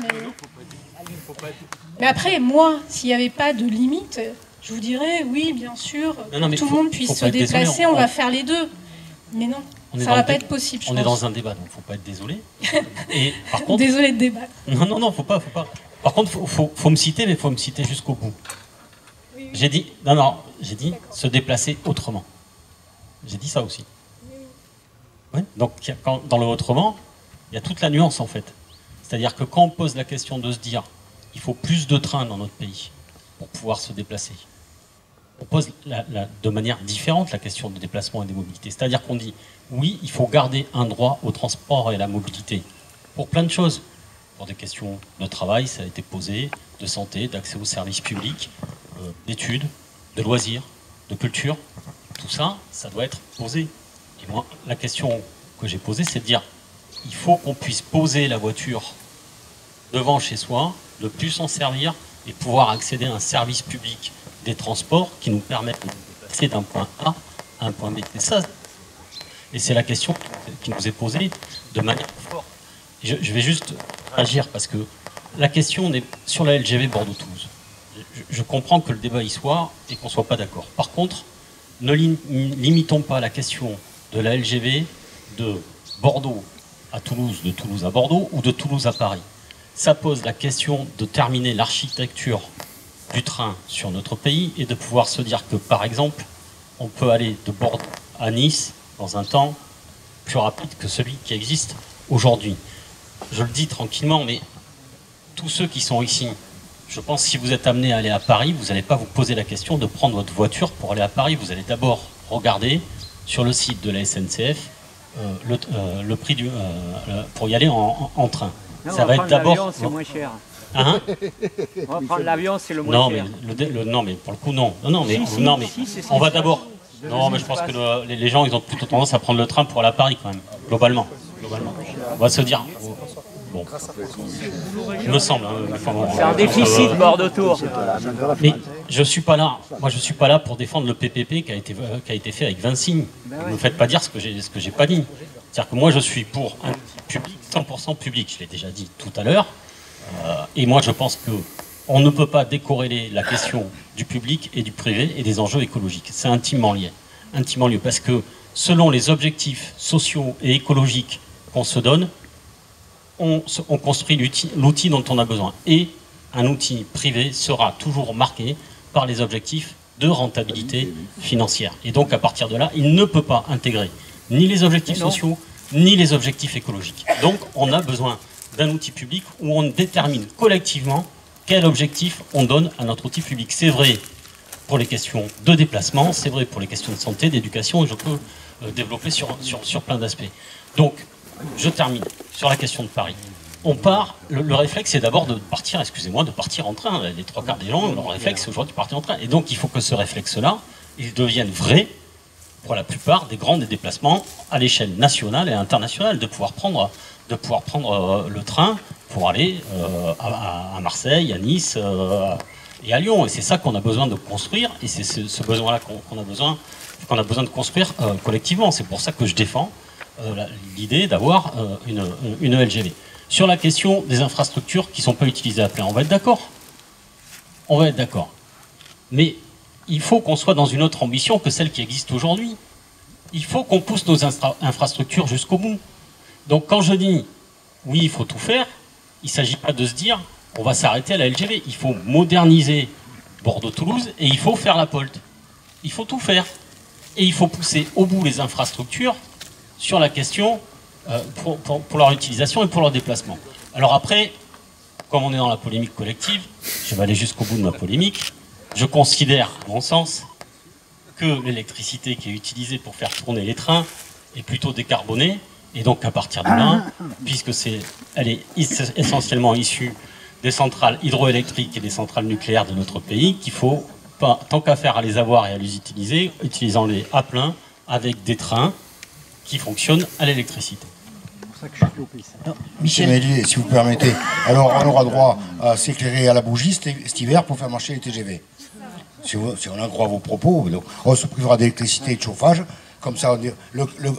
mais après, moi, s'il n'y avait pas de limite, je vous dirais, oui, bien sûr, que tout le monde puisse se déplacer, on va faire les deux. Mais non, ça ne va pas être possible. On est dans un débat, donc il ne faut pas être désolé. Et par contre, désolé de débattre. Non, faut pas. Par contre, faut me citer, mais il faut me citer jusqu'au bout. Oui. J'ai dit, j'ai dit se déplacer autrement. J'ai dit ça aussi. Oui. Donc, dans le autrement, il y a toute la nuance en fait. C'est-à-dire que quand on pose la question de se dire, il faut plus de trains dans notre pays pour pouvoir se déplacer, on pose de manière différente la question de déplacement et des mobilités. C'est-à-dire qu'on dit, oui, il faut garder un droit au transport et à la mobilité pour plein de choses. Pour des questions de travail, ça a été posé, de santé, d'accès aux services publics, d'études, de loisirs, de culture. Tout ça, ça doit être posé. Et moi, la question que j'ai posée, c'est de dire, il faut qu'on puisse poser la voiture devant chez soi, ne plus s'en servir et pouvoir accéder à un service public des transports qui nous permettent de nous déplacer d'un point A à un point B. Et c'est la question qui nous est posée de manière forte. Je vais juste agir parce que la question est sur la LGV Bordeaux-Toulouse. Je comprends que le débat y soit et qu'on ne soit pas d'accord. Par contre, ne limitons pas la question de la LGV de Bordeaux à Toulouse, de Toulouse à Bordeaux ou de Toulouse à Paris. Ça pose la question de terminer l'architecture du train sur notre pays et de pouvoir se dire que, par exemple, on peut aller de Bordeaux à Nice dans un temps plus rapide que celui qui existe aujourd'hui. Je le dis tranquillement, mais tous ceux qui sont ici, je pense que si vous êtes amené à aller à Paris, vous n'allez pas vous poser la question de prendre votre voiture pour aller à Paris. Vous allez d'abord regarder sur le site de la SNCF le prix pour y aller en train. Non, ça va être d'abord. C'est moins cher. Hein? On va prendre l'avion, c'est le moins cher. Non, mais pour le coup, non. Non, mais on va d'abord. Non, mais je pense que les gens, ils ont plutôt tendance à prendre le train pour aller à Paris, quand même, globalement. On va se dire. Bon, il me semble. C'est un déficit Bordeaux-Tours. Mais je suis pas là. Moi, je suis pas là pour défendre le PPP qui a été fait avec Vinci. Ne me faites pas dire ce que j'ai pas dit. C'est-à-dire que moi, je suis pour un public, 100% public. Je l'ai déjà dit tout à l'heure. Et moi, je pense que on ne peut pas décorréler la question du public et du privé et des enjeux écologiques. C'est intimement lié. Intimement lié. Parce que selon les objectifs sociaux et écologiques qu'on se donne, on construit l'outil dont on a besoin. Et un outil privé sera toujours marqué par les objectifs de rentabilité financière. Et donc, à partir de là, il ne peut pas intégrer ni les objectifs sociaux, ni les objectifs écologiques. Donc, on a besoin d'un outil public où on détermine collectivement quel objectif on donne à notre outil public. C'est vrai pour les questions de déplacement, c'est vrai pour les questions de santé, d'éducation, et je peux développer sur plein d'aspects. Donc, je termine sur la question de Paris. On part, le réflexe c'est d'abord de partir, de partir en train. Les trois quarts des gens, leur réflexe c'est aujourd'hui de partir en train. Et donc il faut que ce réflexe-là, il devienne vrai pour la plupart des grands déplacements à l'échelle nationale et internationale, de pouvoir prendre le train pour aller à Marseille, à Nice et à Lyon. Et c'est ça qu'on a besoin de construire, et c'est ce besoin-là qu'on a besoin de construire collectivement. C'est pour ça que je défends l'idée d'avoir une LGV. Sur la question des infrastructures qui ne sont pas utilisées à plein, on va être d'accord. On va être d'accord. Mais il faut qu'on soit dans une autre ambition que celle qui existe aujourd'hui. Il faut qu'on pousse nos infrastructures jusqu'au bout. Donc quand je dis, oui, il faut tout faire, il ne s'agit pas de se dire, on va s'arrêter à la LGV. Il faut moderniser Bordeaux-Toulouse et il faut faire la POLT. Il faut tout faire. Et il faut pousser au bout les infrastructures sur la question pour leur utilisation et pour leur déplacement. Alors après, comme on est dans la polémique collective, je vais aller jusqu'au bout de ma polémique, je considère, à mon sens, que l'électricité qui est utilisée pour faire tourner les trains est plutôt décarbonée Et donc à partir de là, puisque elle est essentiellement issue des centrales hydroélectriques et des centrales nucléaires de notre pays, qu'il faut, pas, tant qu'à faire à les avoir et à les utiliser, utilisant-les à plein avec des trains qui fonctionnent à l'électricité. Michel Mélier, si vous permettez. Alors on aura droit à s'éclairer à la bougie cet hiver pour faire marcher les TGV. Si on en croit vos propos, donc on se privera d'électricité et de chauffage. Comme ça,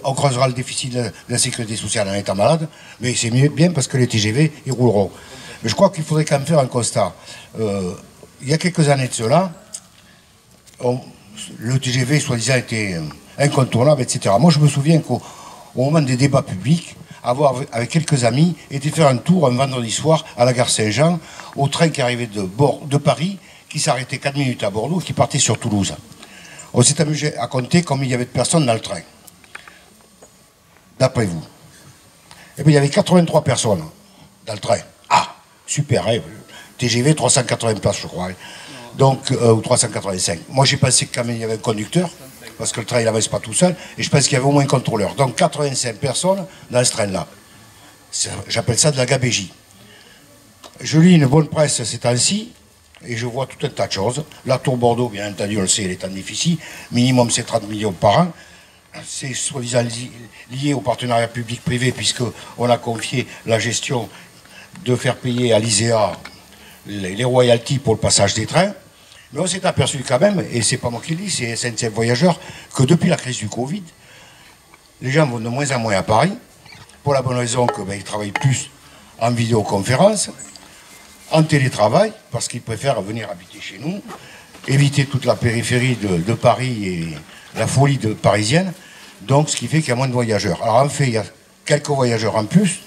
on creusera le déficit de la sécurité sociale en étant malade. Mais c'est bien parce que les TGV, ils rouleront. Mais je crois qu'il faudrait quand même faire un constat. Il y a quelques années de cela, le TGV, soi-disant, était incontournable, etc. Moi, je me souviens qu'au moment des débats publics, avec quelques amis, été faire un tour un vendredi soir à la gare Saint-Jean, au train qui arrivait de Paris, qui s'arrêtait 4 minutes à Bordeaux, qui partait sur Toulouse. On s'est amusé à compter combien il y avait de personnes dans le train. D'après vous. Eh bien, il y avait 83 personnes dans le train. Ah, super, hein, TGV, 380 places, je crois. Hein. Donc, ou 385. Moi, j'ai pensé que quand même, il y avait un conducteur, parce que le train, il n'avance pas tout seul, et je pense qu'il y avait au moins un contrôleur. Donc, 85 personnes dans ce train-là. J'appelle ça de la gabégie. Je lis une bonne presse ces temps-ci, et je vois tout un tas de choses. La Tour Bordeaux, bien entendu, on le sait, elle est en déficit. Minimum, c'est 30 millions par an. C'est soi-disant lié au partenariat public-privé, puisqu'on a confié la gestion de faire payer à l'ISEA les royalties pour le passage des trains. Mais on s'est aperçu quand même, et c'est pas moi qui le dis, c'est SNCF Voyageurs, que depuis la crise du Covid, les gens vont de moins en moins à Paris, pour la bonne raison qu'ils travaillent plus en vidéoconférence, en télétravail, parce qu'ils préfèrent venir habiter chez nous, éviter toute la périphérie de Paris et la folie parisienne, donc ce qui fait qu'il y a moins de voyageurs. Alors en fait, il y a quelques voyageurs en plus,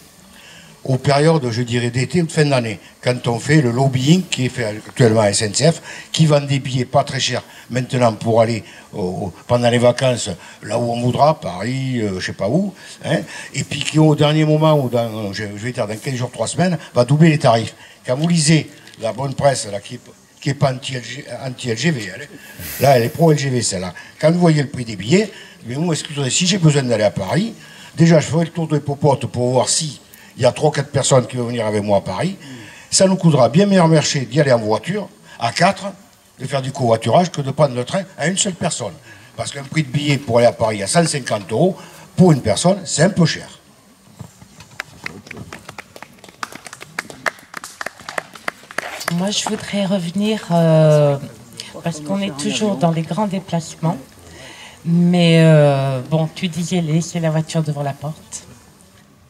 aux périodes, je dirais, d'été ou de fin d'année, quand on fait le lobbying qui est fait actuellement à SNCF, qui vend des billets pas très chers maintenant pour aller pendant les vacances là où on voudra, Paris, je sais pas où, hein, et puis qui au dernier moment, ou je vais dire dans 15 jours, 3 semaines, va doubler les tarifs. Quand vous lisez la bonne presse là, qui est pas anti-LGV, là elle est pro-LGV celle-là, quand vous voyez le prix des billets, mais moi, excusez, si j'ai besoin d'aller à Paris, déjà je ferai le tour de Popote pour voir si il y a 3 ou 4 personnes qui vont venir avec moi à Paris. Ça nous coûtera bien meilleur marché d'y aller en voiture, à 4, de faire du covoiturage, que de prendre le train à une seule personne. Parce qu'un prix de billet pour aller à Paris à 150 € pour une personne, c'est un peu cher. Moi, je voudrais revenir, parce qu'on est toujours dans les grands déplacements. Mais bon, tu disais laisser la voiture devant la porte.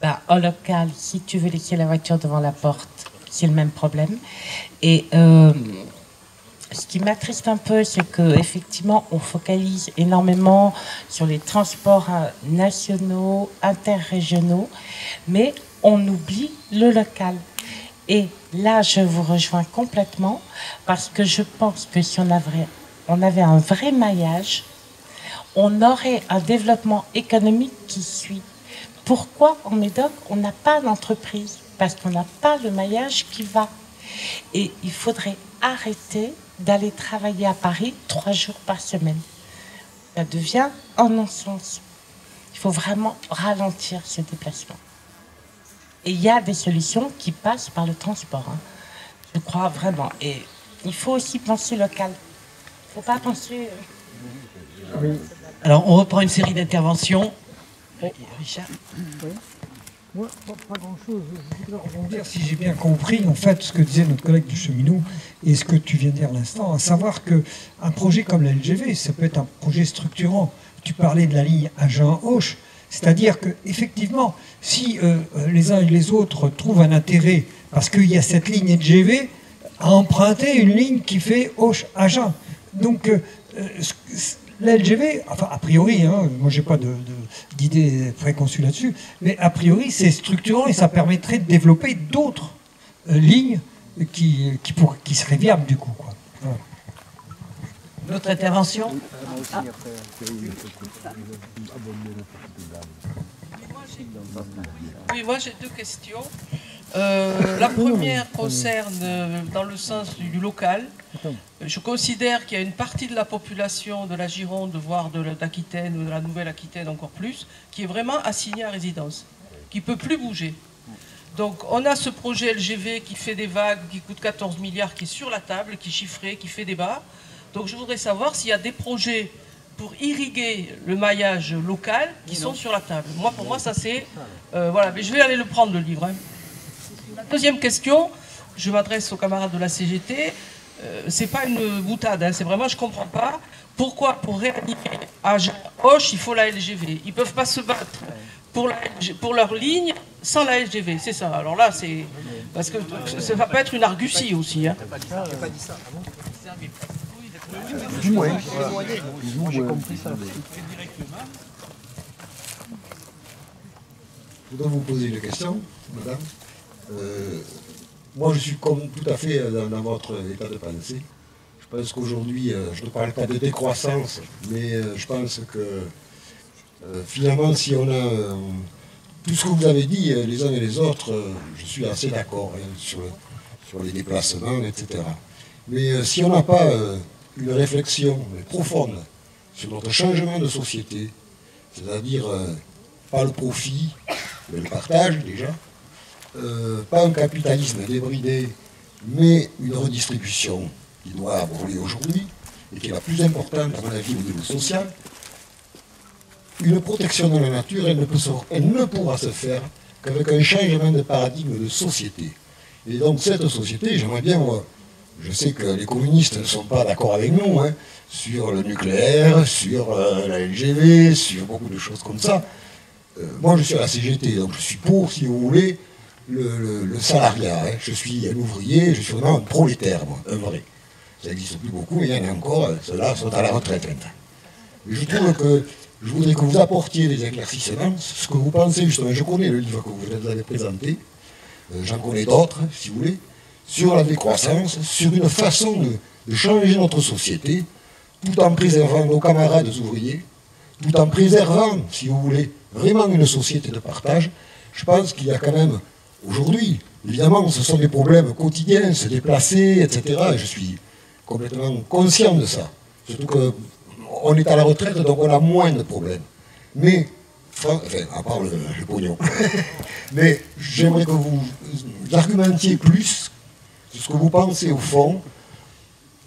Ben, en local, si tu veux laisser la voiture devant la porte, c'est le même problème. Et ce qui m'attriste un peu, c'est qu'effectivement, on focalise énormément sur les transports nationaux, interrégionaux, mais on oublie le local. Et là, je vous rejoins complètement, parce que je pense que si on avait un vrai maillage, on aurait un développement économique qui suit. Pourquoi en Médoc, on n'a pas d'entreprise? Parce qu'on n'a pas le maillage qui va. Et il faudrait arrêter d'aller travailler à Paris 3 jours par semaine. Ça devient un non-sens. Il faut vraiment ralentir ce déplacement. Et il y a des solutions qui passent par le transport. Hein. Je crois vraiment. Et il faut aussi penser local. Il ne faut pas penser... Oui. Alors, on reprend une série d'interventions. Richard. Oui. Moi, pas grand-chose. Je voudrais rebondir, si j'ai bien compris, en fait, ce que disait notre collègue du cheminot et ce que tu viens de dire à l'instant, à savoir qu'un projet comme la LGV, ça peut être un projet structurant. Tu parlais de la ligne Agen-Auch, c'est-à-dire qu'effectivement, si les uns et les autres trouvent un intérêt, parce qu'il y a cette ligne LGV, à emprunter une ligne qui fait Auch-Agen. Donc, la LGV, enfin a priori, hein, moi j'ai pas d'idée préconçue là-dessus, mais a priori c'est structurant et ça permettrait de développer d'autres lignes qui seraient viables du coup. Quoi. Voilà. Notre intervention. Oui, moi j'ai 2 questions. La première concerne dans le sens du local. Je considère qu'il y a une partie de la population de la Gironde, voire d'Aquitaine ou de la Nouvelle-Aquitaine encore plus, qui est vraiment assignée à résidence, qui ne peut plus bouger. Donc on a ce projet LGV qui fait des vagues, qui coûte 14 milliards, qui est sur la table, qui est chiffré, qui fait débat. Donc je voudrais savoir s'il y a des projets pour irriguer le maillage local qui sont sur la table. Moi, pour moi, ça c'est... voilà, mais je vais aller le prendre, le livre. Hein. La deuxième question, je m'adresse aux camarades de la CGT. C'est pas une boutade, hein, c'est vraiment, je comprends pas pourquoi pour réanimer à Hoche, il faut la LGV. Ils peuvent pas se battre pour leur ligne sans la LGV, c'est ça. Alors là, c'est... Parce que ça va pas être une argutie aussi. Hein. J'ai pas dit ça. Dis-moi, j'ai compris ça. Je voudrais vous poser une question, madame. Moi, je suis comme tout à fait dans votre état de pensée. Je pense qu'aujourd'hui, je ne parle pas de décroissance, mais je pense que finalement, si on a tout ce que vous avez dit, les uns et les autres, je suis assez d'accord sur les déplacements, etc. Mais si on n'a pas une réflexion profonde sur notre changement de société, c'est-à-dire pas le profit, mais le partage déjà, pas un capitalisme débridé, mais une redistribution qui doit brûler aujourd'hui, et qui est la plus importante à mon avis au niveau social, une protection de la nature, elle ne pourra se faire qu'avec un changement de paradigme de société. Et donc cette société, j'aimerais bien, moi, je sais que les communistes ne sont pas d'accord avec nous, hein, sur le nucléaire, sur la LGV, sur beaucoup de choses comme ça. Moi je suis à la CGT, donc je suis pour, si vous voulez, le salariat. Hein. Je suis un ouvrier, je suis vraiment un prolétaire, moi, un vrai. Ça n'existe plus beaucoup, mais il y en a encore, ceux-là sont à la retraite maintenant. Et je trouve que je voudrais que vous apportiez des éclaircissements, ce que vous pensez justement. Je connais le livre que vous avez présenté, j'en connais d'autres, si vous voulez, sur la décroissance, sur une façon de changer notre société, tout en préservant nos camarades ouvriers, tout en préservant, si vous voulez, vraiment une société de partage. Je pense qu'il y a quand même, aujourd'hui, évidemment, ce sont des problèmes quotidiens, se déplacer, etc. Et je suis complètement conscient de ça. Surtout qu'on est à la retraite, donc on a moins de problèmes. Mais, enfin, à part le pognon. Mais j'aimerais que vous argumentiez plus sur ce que vous pensez au fond,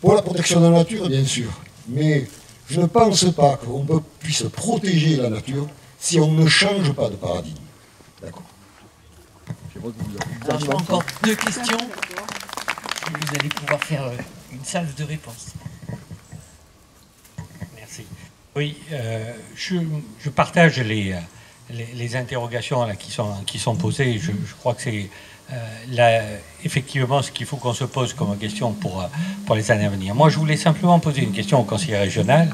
pour la protection de la nature, bien sûr. Mais je ne pense pas qu'on puisse protéger la nature si on ne change pas de paradigme. D'accord. Alors, je vois encore deux questions. Et vous allez pouvoir faire une salve de réponses. Merci. Oui, je partage les interrogations là, qui sont posées. Je crois que c'est effectivement ce qu'il faut qu'on se pose comme question pour les années à venir. Moi, je voulais simplement poser une question au conseiller régional.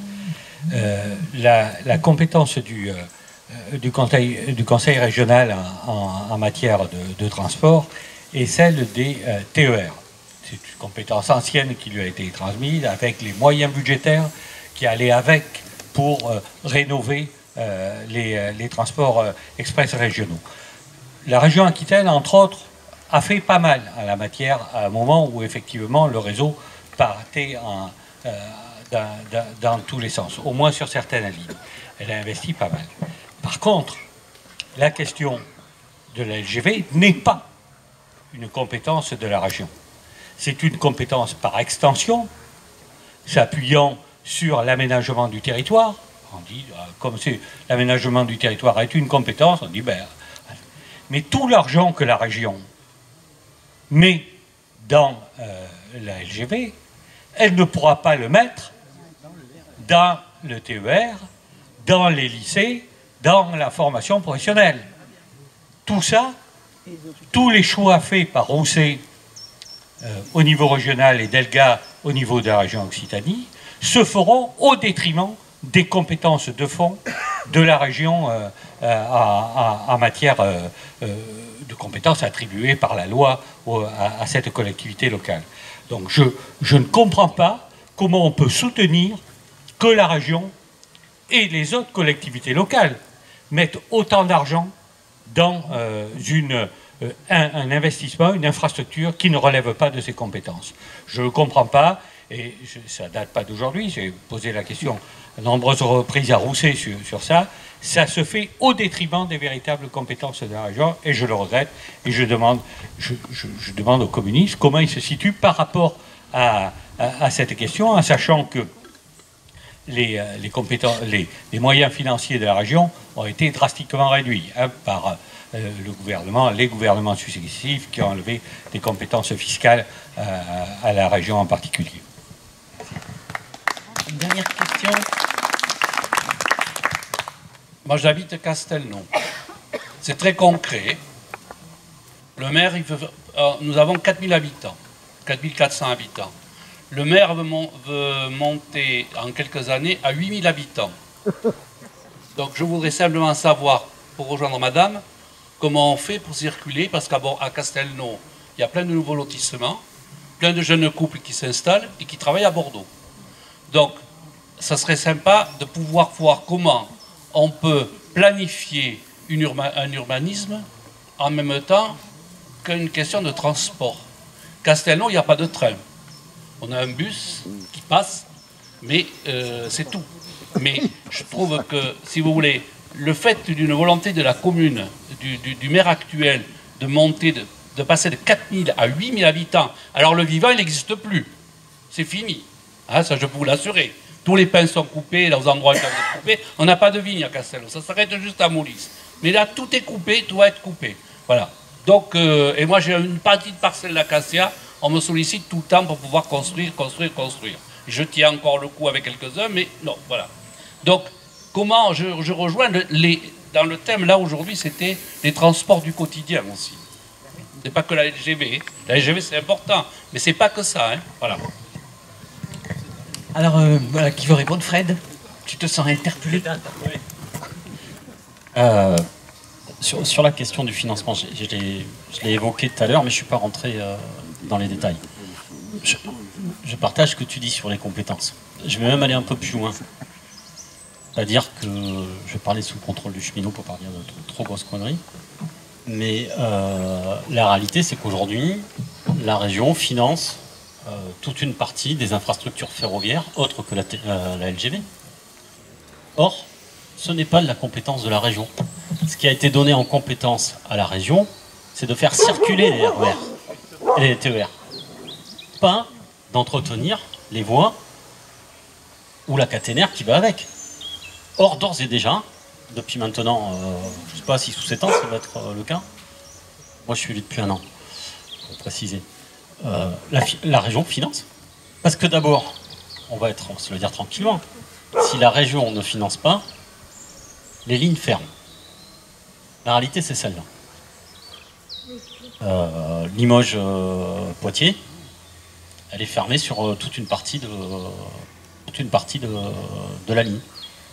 La compétence du conseil régional en matière de transport est celle des TER. C'est une compétence ancienne qui lui a été transmise avec les moyens budgétaires qui allaient avec pour rénover les transports express régionaux. La région Aquitaine, entre autres, a fait pas mal en la matière à un moment où effectivement le réseau partait dans tous les sens, au moins sur certaines lignes. Elle a investi pas mal. Par contre, la question de la LGV n'est pas une compétence de la région. C'est une compétence par extension, s'appuyant sur l'aménagement du territoire. On dit, comme l'aménagement du territoire est une compétence, on dit, mais tout l'argent que la région met dans la LGV, elle ne pourra pas le mettre dans le TER, dans les lycées, dans la formation professionnelle. Tout ça, tous les choix faits par Rousset au niveau régional et Delga au niveau de la région Occitanie se feront au détriment des compétences de fond de la région en matière de compétences attribuées par la loi à cette collectivité locale. Donc je ne comprends pas comment on peut soutenir que la région et les autres collectivités locales mettent autant d'argent dans un investissement, une infrastructure qui ne relève pas de ses compétences. Je ne comprends pas, et ça ne date pas d'aujourd'hui, j'ai posé la question à nombreuses reprises à Rousset sur ça, ça se fait au détriment des véritables compétences de la région, et je le regrette, et je demande aux communistes comment ils se situent par rapport à cette question, en sachant que les moyens financiers de la région ont été drastiquement réduits par les gouvernements successifs qui ont enlevé des compétences fiscales à la région en particulier. Une dernière question. Moi, j'habite Castelnau. C'est très concret. Le maire, nous avons 4000 habitants, 4400 habitants. Le maire veut monter en quelques années à 8000 habitants. Donc, je voudrais simplement savoir, pour rejoindre madame, comment on fait pour circuler, parce qu'à Castelnau, il y a plein de nouveaux lotissements, plein de jeunes couples qui s'installent et qui travaillent à Bordeaux. Donc, ça serait sympa de pouvoir voir comment on peut planifier un urbanisme en même temps qu'une question de transport. Castelnau, il n'y a pas de train. On a un bus qui passe, mais c'est tout. Mais je trouve que, si vous voulez, le fait d'une volonté de la commune, du maire actuel, de passer de 4000 à 8000 habitants, alors le vivant, il n'existe plus. C'est fini. Hein, ça, je peux vous l'assurer. Tous les pins sont coupés, dans les endroits où ils sont coupés. On n'a pas de vigne à Castelnau. Ça s'arrête juste à Moulis. Mais là, tout est coupé, tout va être coupé. Voilà. Donc, et moi, j'ai une petite parcelle d'acacia. On me sollicite tout le temps pour pouvoir construire. Je tiens encore le coup avec quelques-uns, mais non, voilà. Donc, comment je rejoins dans le thème, là, aujourd'hui, c'était les transports du quotidien aussi. C'est pas que la LGV. La LGV, c'est important, mais c'est pas que ça, hein. Voilà. Alors, voilà, qui veut répondre? Fred, tu te sens interpellé? Sur la question du financement, je l'ai évoqué tout à l'heure, mais je ne suis pas rentré dans les détails. Je partage ce que tu dis sur les compétences. Je vais même aller un peu plus loin. C'est-à-dire que je parlais sous le contrôle du cheminot pour pas dire de trop grosses conneries. Mais la réalité, c'est qu'aujourd'hui, la région finance toute une partie des infrastructures ferroviaires autres que la LGV. Or, ce n'est pas de la compétence de la région. Ce qui a été donné en compétence à la région, c'est de faire circuler les RER et les TER. Pas d'entretenir les voies ou la caténaire qui va avec. Or, d'ores et déjà, depuis maintenant, je ne sais pas, 6 ou 7 ans, ça va être le cas. Moi, je suis là depuis 1 an, pour préciser. La région finance. Parce que d'abord, on se le dire tranquillement, si la région ne finance pas, les lignes ferment. La réalité, c'est celle-là. Limoges-Poitiers, elle est fermée sur toute une partie de la ligne.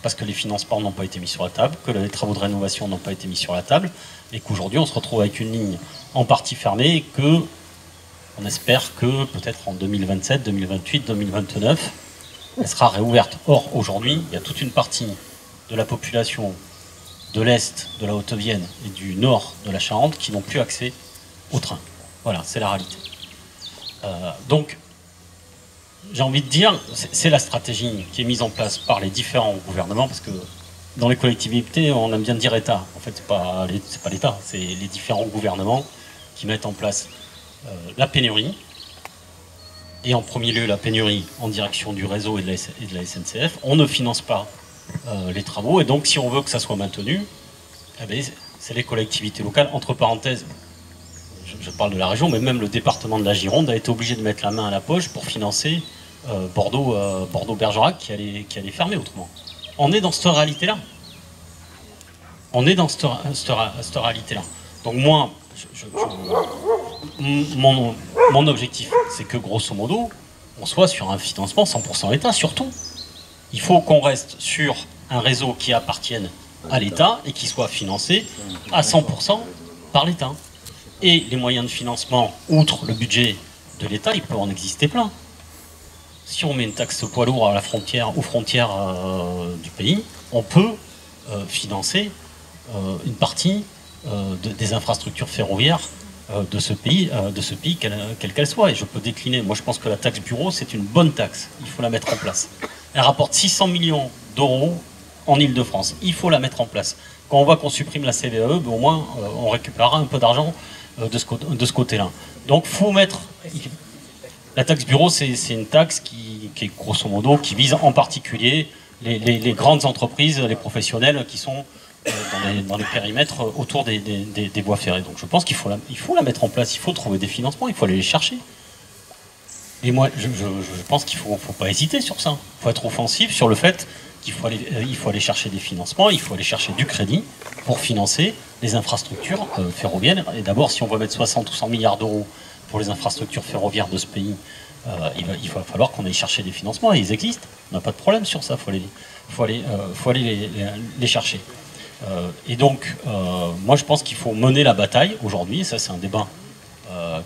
Parce que les financements n'ont pas été mis sur la table, que les travaux de rénovation n'ont pas été mis sur la table, et qu'aujourd'hui, on se retrouve avec une ligne en partie fermée, et que on espère que peut-être en 2027, 2028, 2029, elle sera réouverte. Or, aujourd'hui, il y a toute une partie de la population de l'Est, de la Haute-Vienne et du Nord de la Charente qui n'ont plus accès au train. Voilà, c'est la réalité. Donc, j'ai envie de dire, c'est la stratégie qui est mise en place par les différents gouvernements, parce que dans les collectivités, on aime bien dire État. En fait, c'est pas l'État, c'est les différents gouvernements qui mettent en place la pénurie, et en premier lieu la pénurie en direction du réseau et de la SNCF. On ne finance pas les travaux, et donc si on veut que ça soit maintenu, eh bien, c'est les collectivités locales. Entre parenthèses, je parle de la région, mais même le département de la Gironde a été obligé de mettre la main à la poche pour financer Bordeaux-Bergerac qui allait fermer autrement. On est dans cette réalité-là. On est dans cette réalité-là. Donc moi, mon objectif, c'est que grosso modo, on soit sur un financement 100% État, surtout. Il faut qu'on reste sur un réseau qui appartienne à l'État et qui soit financé à 100% par l'État. Et les moyens de financement, outre le budget de l'État, il peut en exister plein. Si on met une taxe poids lourd à la frontière, aux frontières du pays, on peut financer une partie des infrastructures ferroviaires de ce pays, quelle qu'elle soit. Et je peux décliner. Moi, je pense que la taxe bureau, c'est une bonne taxe. Il faut la mettre en place. Elle rapporte 600 millions d'euros en Ile-de-France. Il faut la mettre en place. Quand on voit qu'on supprime la CVAE, au moins, on récupérera un peu d'argent de ce côté-là. Donc, faut mettre... La taxe bureau, c'est une taxe qui est grosso modo, qui vise en particulier les grandes entreprises, les professionnels qui sont dans les périmètres autour des voies ferrées. Donc je pense qu'il faut la mettre en place, il faut trouver des financements, il faut aller les chercher. Et moi, je pense qu'il ne faut pas hésiter sur ça. Il faut être offensif sur le fait qu'il faut aller chercher des financements, il faut aller chercher du crédit pour financer les infrastructures ferroviaires. Et d'abord, si on veut mettre 60 ou 100 milliards d'euros pour les infrastructures ferroviaires de ce pays, il va falloir qu'on aille chercher des financements, et ils existent. On n'a pas de problème sur ça, il faut aller les chercher. Et donc, moi je pense qu'il faut mener la bataille aujourd'hui, et ça c'est un débat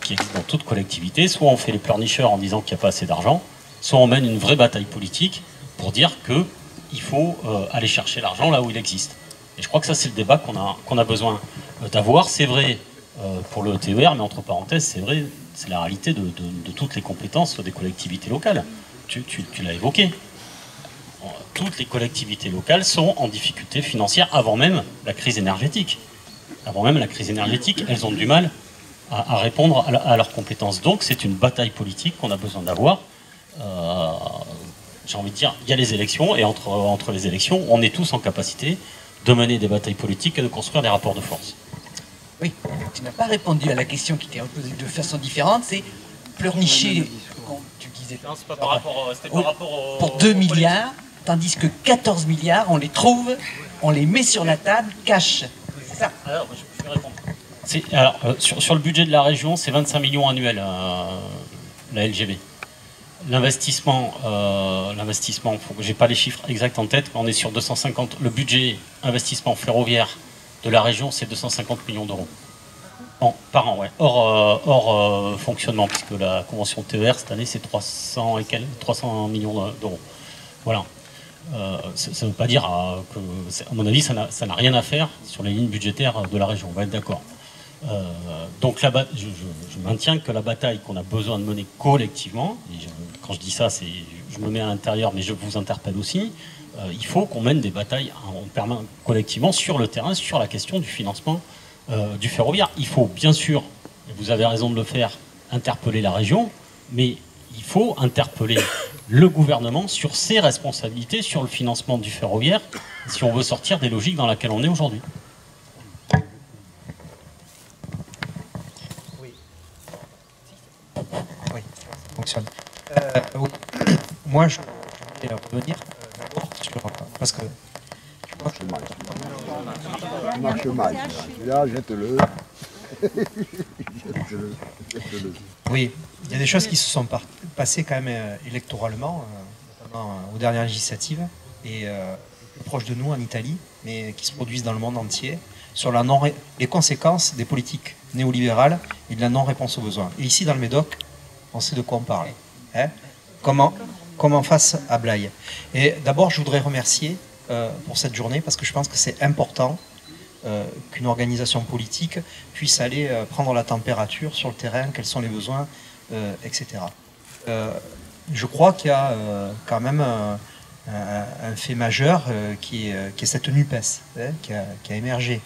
qui existe dans toute collectivité. Soit on fait les pleurnicheurs en disant qu'il n'y a pas assez d'argent, soit on mène une vraie bataille politique pour dire qu'il faut aller chercher l'argent là où il existe. Et je crois que ça c'est le débat qu'on a besoin d'avoir. C'est vrai pour le TER, mais entre parenthèses, c'est vrai, c'est la réalité de toutes les compétences des collectivités locales. Tu l'as évoqué. Toutes les collectivités locales sont en difficulté financière avant même la crise énergétique. Avant même la crise énergétique, elles ont du mal à répondre à leurs compétences. Donc c'est une bataille politique qu'on a besoin d'avoir. J'ai envie de dire, il y a les élections, et entre les élections, on est tous en capacité de mener des batailles politiques et de construire des rapports de force. Oui, tu n'as pas répondu à la question qui était posée de façon différente, c'est pleurnicher, tu disais, non, c'est pas par rapport, c'était par rapport pour 2 milliards, tandis que 14 milliards, on les trouve, on les met sur la table, cash. C'est ça. Alors, je vais répondre. Alors, sur le budget de la région, c'est 25 millions annuels, la LGV. L'investissement, j'ai pas les chiffres exacts en tête, mais on est sur 250. Le budget investissement ferroviaire de la région, c'est 250 millions d'euros. Par an, ouais. Hors fonctionnement, puisque la convention TER, cette année, c'est 300 millions d'euros. Voilà. Ça ne veut pas dire que, à mon avis, ça n'a rien à faire sur les lignes budgétaires de la région, on va être d'accord. Donc là-bas, je maintiens que la bataille qu'on a besoin de mener collectivement, et quand je dis ça, je me mets à l'intérieur, mais je vous interpelle aussi, il faut qu'on mène des batailles collectivement sur le terrain, sur la question du financement du ferroviaire. Il faut bien sûr, et vous avez raison de le faire, interpeller la région, mais il faut interpeller le gouvernement sur ses responsabilités sur le financement du ferroviaire, si on veut sortir des logiques dans lesquelles on est aujourd'hui. Oui, ça fonctionne. Oui. Moi, je voulais revenir d'abord sur... Parce que... Ça marche mal. Là, jette-le. Jette-le. Oui, il y a des choses qui se sont passées quand même électoralement, notamment aux dernières législatives, et plus proches de nous en Italie, mais qui se produisent dans le monde entier, sur les conséquences des politiques néolibérales et de la non-réponse aux besoins. Et ici, dans le Médoc, on sait de quoi on parle. Hein, comment face à Blaye. Et d'abord, je voudrais remercier pour cette journée, parce que je pense que c'est important qu'une organisation politique puisse aller prendre la température sur le terrain, quels sont les besoins, etc. Je crois qu'il y a quand même un fait majeur qui est cette NUPES, hein, qui a émergé.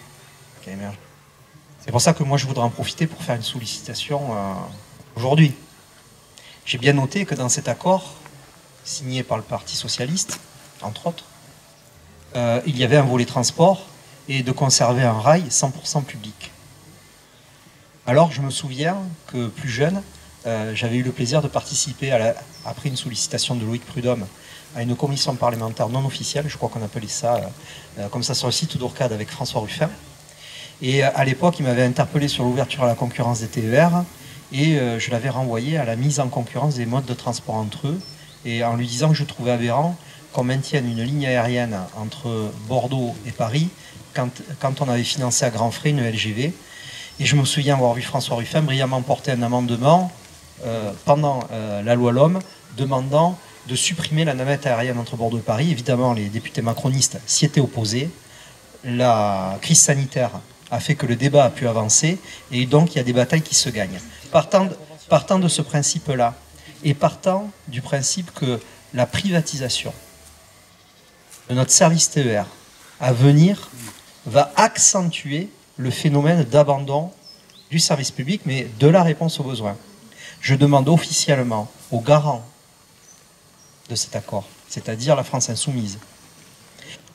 C'est pour ça que moi je voudrais en profiter pour faire une sollicitation aujourd'hui. J'ai bien noté que dans cet accord, signé par le Parti Socialiste, entre autres, il y avait un volet transport et de conserver un rail 100% public. Alors je me souviens que plus jeune, j'avais eu le plaisir de participer, après une sollicitation de Loïc Prudhomme, à une commission parlementaire non officielle, je crois qu'on appelait ça comme ça sur le site d'Ourcade avec François Ruffin. Et à l'époque, il m'avait interpellé sur l'ouverture à la concurrence des TER, et je l'avais renvoyé à la mise en concurrence des modes de transport entre eux, et en lui disant que je trouvais aberrant qu'on maintienne une ligne aérienne entre Bordeaux et Paris quand on avait financé à grands frais une LGV. Et je me souviens avoir vu François Ruffin brillamment porter un amendement pendant la loi LOM demandant de supprimer la navette aérienne entre Bordeaux et Paris. Évidemment, les députés macronistes s'y étaient opposés. La crise sanitaire a fait que le débat a pu avancer, et donc il y a des batailles qui se gagnent. Partant de ce principe-là, et partant du principe que la privatisation de notre service TER à venir va accentuer le phénomène d'abandon du service public, mais de la réponse aux besoins. Je demande officiellement aux garants de cet accord, c'est-à-dire la France Insoumise,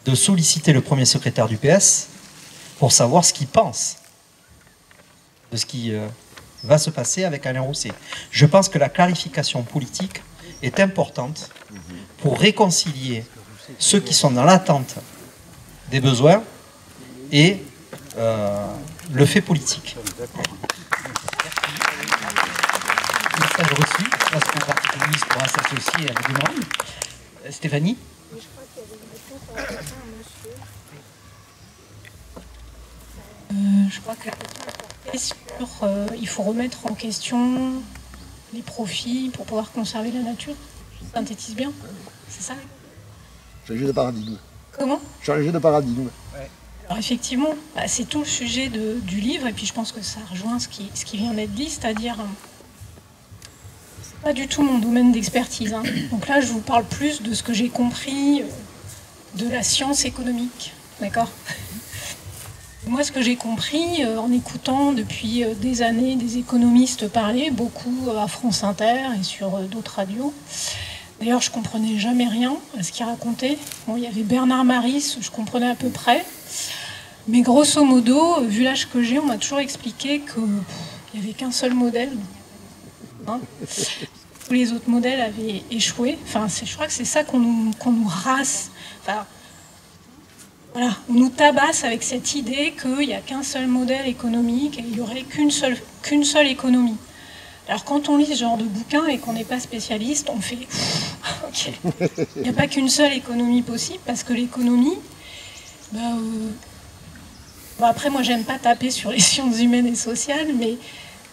de solliciter le premier secrétaire du PS pour savoir ce qu'il pense de ce qui va se passer avec Alain Rousset. Je pense que la clarification politique est importante pour réconcilier ceux qui sont dans l'attente des besoins et le fait politique. Message reçu, parce qu'on Parti communiste pourra s'associer à la demande. Stéphanie? Je crois que il faut remettre en question les profits pour pouvoir conserver la nature. Je synthétise bien, c'est ça? Changer de paradigme. Comment? Changer de paradigme. Alors effectivement, c'est tout le sujet du livre, et puis je pense que ça rejoint ce qui vient d'être dit, c'est-à-dire, c'est pas du tout mon domaine d'expertise. Hein. Donc là, je vous parle plus de ce que j'ai compris de la science économique, d'accord? Moi, ce que j'ai compris en écoutant depuis des années des économistes parler, beaucoup à France Inter et sur d'autres radios. D'ailleurs, je comprenais jamais rien à ce qu'ils racontaient. Bon, il y avait Bernard Maris, je comprenais à peu près. Mais grosso modo, vu l'âge que j'ai, on m'a toujours expliqué qu'il n'y avait qu'un seul modèle. Hein, tous les autres modèles avaient échoué. Enfin, je crois que c'est ça qu'on nous rase. Enfin, voilà, on nous tabasse avec cette idée qu'il n'y a qu'un seul modèle économique et il n'y aurait qu'une seule économie. Alors quand on lit ce genre de bouquin et qu'on n'est pas spécialiste, on fait ok, il n'y a pas qu'une seule économie possible, parce que l'économie, après moi j'aime pas taper sur les sciences humaines et sociales, mais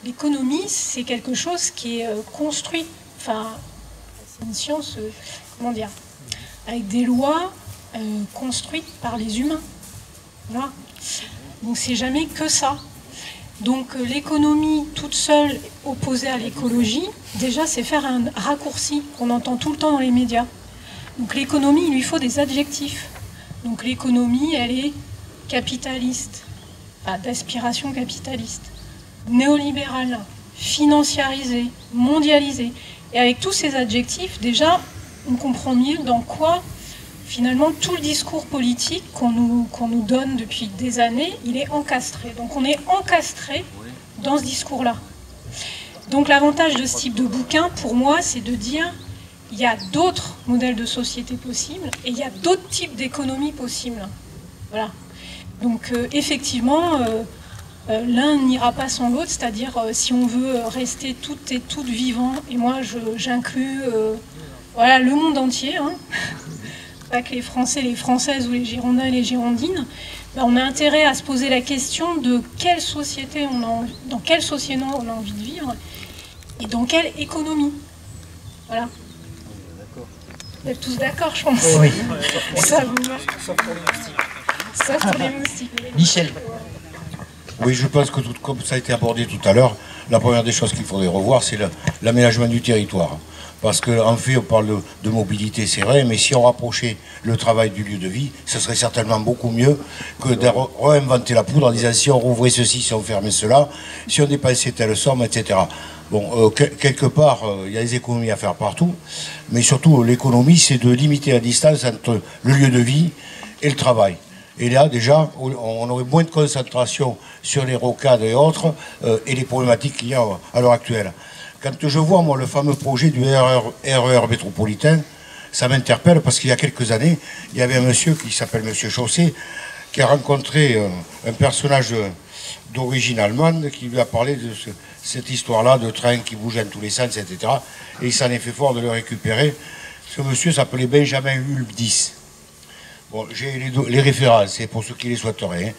l'économie c'est quelque chose qui est construit, enfin c'est une science, comment dire, avec des lois construites par les humains. Voilà. Donc c'est jamais que ça. Donc l'économie toute seule opposée à l'écologie, déjà c'est faire un raccourci qu'on entend tout le temps dans les médias. Donc l'économie, il lui faut des adjectifs. Donc l'économie, elle est capitaliste, enfin, d'aspiration capitaliste, néolibérale, financiarisée, mondialisée. Et avec tous ces adjectifs, déjà, on comprend mieux dans quoi, finalement, tout le discours politique qu'on nous donne depuis des années, il est encastré. Donc on est encastré dans ce discours-là. Donc l'avantage de ce type de bouquin, pour moi, c'est de dire il y a d'autres modèles de société possibles et il y a d'autres types d'économies possibles. Voilà. Donc effectivement, l'un n'ira pas sans l'autre, c'est-à-dire si on veut rester toutes et toutes vivants, et moi j'inclus voilà, le monde entier, hein, pas que les Français, les Françaises ou les Girondins et les Girondines, on a intérêt à se poser la question de quelle société dans quelle société on a envie de vivre et dans quelle économie. Voilà. Vous êtes tous d'accord, je pense. Oui. Ça vous va. Sauf pour les moustiques. Michel. Oui, je pense que comme ça a été abordé tout à l'heure, la première des choses qu'il faudrait revoir, c'est l'aménagement du territoire. Parce qu'en fait, on parle de mobilité, c'est vrai, mais si on rapprochait le travail du lieu de vie, ce serait certainement beaucoup mieux que de réinventer la poudre en disant si on rouvrait ceci, si on fermait cela, si on dépensait telle somme, etc. Bon, quelque part, il y a des économies à faire partout, mais surtout, l'économie, c'est de limiter la distance entre le lieu de vie et le travail. Et là, déjà, on aurait moins de concentration sur les rocades et autres, et les problématiques qu'il y a à l'heure actuelle. Quand je vois, moi, le fameux projet du RER métropolitain, ça m'interpelle parce qu'il y a quelques années, il y avait un monsieur qui s'appelle Monsieur Chausset, qui a rencontré un personnage d'origine allemande qui lui a parlé de cette histoire-là de train qui bouge dans tous les sens, etc. Et il s'en est fait fort de le récupérer. Ce monsieur s'appelait Benjamin Hulbdis. Bon, j'ai les références, c'est pour ceux qui les souhaiteraient. Hein.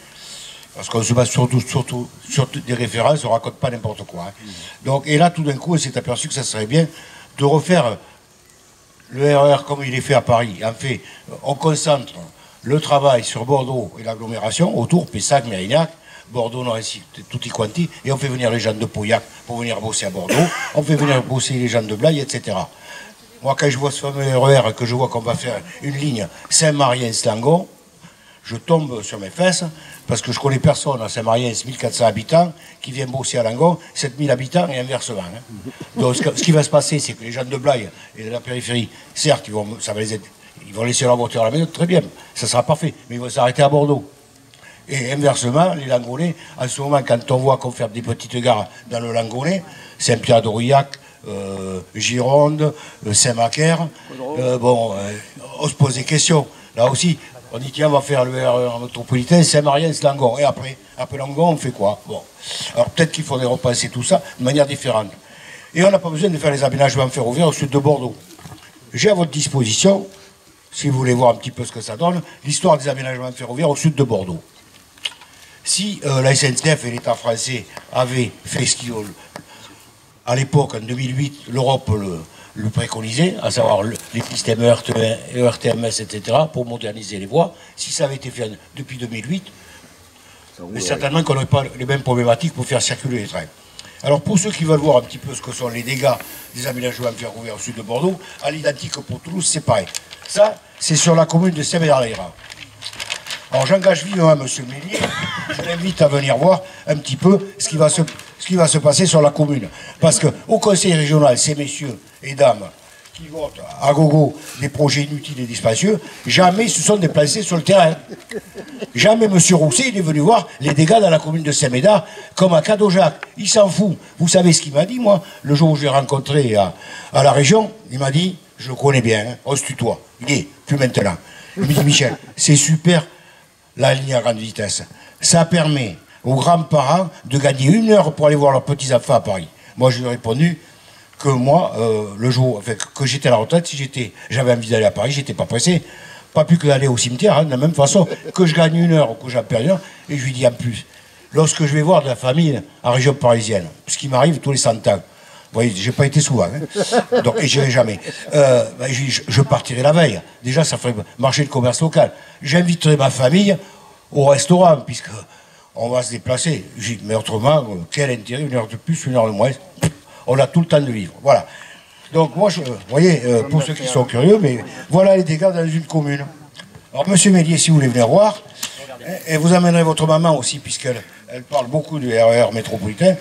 Parce qu'on se base surtout sur des références, on ne raconte pas n'importe quoi. Hein. Donc, et là, tout d'un coup, on s'est aperçu que ça serait bien de refaire le RER comme il est fait à Paris. En fait, on concentre le travail sur Bordeaux et l'agglomération, autour, Pessac, Mérignac, Bordeaux, Nancy, tutti quanti, et on fait venir les gens de Pauillac pour venir bosser à Bordeaux, on fait venir bosser les gens de Blaye, etc. Moi, quand je vois ce fameux RER, que je vois qu'on va faire une ligne Saint-Marien-Slangon, je tombe sur mes fesses, parce que je connais personne à Saint-Marien, 1400 habitants, qui viennent bosser à Langon, 7000 habitants et inversement. Hein. Donc ce qui va se passer, c'est que les gens de Blaye et de la périphérie, certes, ça va les aider, ils vont laisser leur voiture à la maison, très bien, ça sera parfait, mais ils vont s'arrêter à Bordeaux. Et inversement, les Langonnais, en ce moment, quand on voit qu'on fait des petites gares dans le Langonnais, Saint-Pierre-d'Aurillac, Gironde, Saint-Macaire, on se pose des questions. Là aussi, on dit tiens, on va faire le RER métropolitain, Saint-Marien-Slangon. Et après Langon, on fait quoi? Bon. Alors peut-être qu'il faudrait repenser tout ça de manière différente. Et on n'a pas besoin de faire les aménagements ferroviaires au sud de Bordeaux. J'ai à votre disposition, si vous voulez voir un petit peu ce que ça donne, l'histoire des aménagements ferroviaires au sud de Bordeaux. Si la SNCF et l'État français avaient fait ce qu'ils à l'époque, en 2008, l'Europe le préconisait, à savoir les systèmes ERTMS, etc., pour moderniser les voies, si ça avait été fait depuis 2008, mais certainement qu'on n'aurait pas les mêmes problématiques pour faire circuler les trains. Alors pour ceux qui veulent voir un petit peu ce que sont les dégâts des aménagements ferroviaires au sud de Bordeaux, à l'identique pour Toulouse, c'est pareil. Ça, c'est sur la commune de Saint-Médard-l'Aira. Alors j'engage vivement M. Mélier, je l'invite à venir voir un petit peu ce qui va se passer sur la commune. Parce qu'au conseil régional, ces messieurs et dames qui votent à gogo des projets inutiles et dispensieux, jamais se sont déplacés sur le terrain. Jamais M. Rousset il est venu voir les dégâts dans la commune de Saint-Médard comme à Cadojac. Il s'en fout. Vous savez ce qu'il m'a dit, moi, le jour où je l'ai rencontré à la région, il m'a dit, je le connais bien, hein, on se tutoie. Il dit, plus maintenant. Il me dit, Michel, c'est super la ligne à grande vitesse. Ça permet aux grands-parents de gagner 1 heure pour aller voir leurs petits-enfants à Paris. Moi, je lui ai répondu que moi, le jour que j'étais à la retraite, si j'avais envie d'aller à Paris, j'étais pas pressé. Pas plus que d'aller au cimetière, hein, de la même façon que je gagne 1 heure ou que j'en perds 1 heure. Et je lui dis en plus, lorsque je vais voir de la famille en région parisienne, ce qui m'arrive tous les 100 ans, vous voyez, j'ai pas été souvent, hein, donc, et j'irai jamais. Je partirai la veille. Déjà, ça ferait marcher le commerce local. J'inviterai ma famille au restaurant, puisque on va se déplacer. Mais autrement, quel intérêt, 1 heure de plus, 1 heure de moins. On a tout le temps de vivre. Voilà. Donc moi, vous voyez, pour ceux qui sont curieux, mais voilà les dégâts dans une commune. Alors, monsieur Mélier, si vous voulez venir voir, et vous amènerez votre maman aussi, puisqu'elle parle beaucoup du RER métropolitain,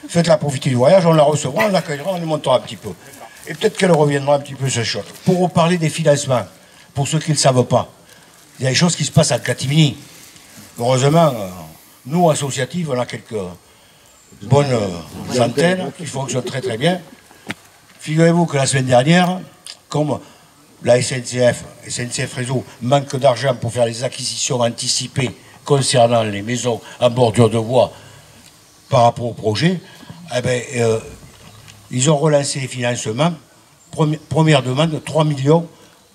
faites-la profiter du voyage, on la recevra, on l'accueillera, on lui montrera un petit peu. Et peut-être qu'elle reviendra un petit peu sur ce choses. Pour vous parler des financements, pour ceux qui ne le savent pas, il y a des choses qui se passent à catimini. Heureusement, nous, associatifs, on a quelques bonnes antennes qui fonctionnent très très bien. Figurez-vous que la semaine dernière, comme la SNCF Réseau manque d'argent pour faire les acquisitions anticipées concernant les maisons en bordure de voie par rapport au projet, eh ben, ils ont relancé les financements. Première demande, 3 millions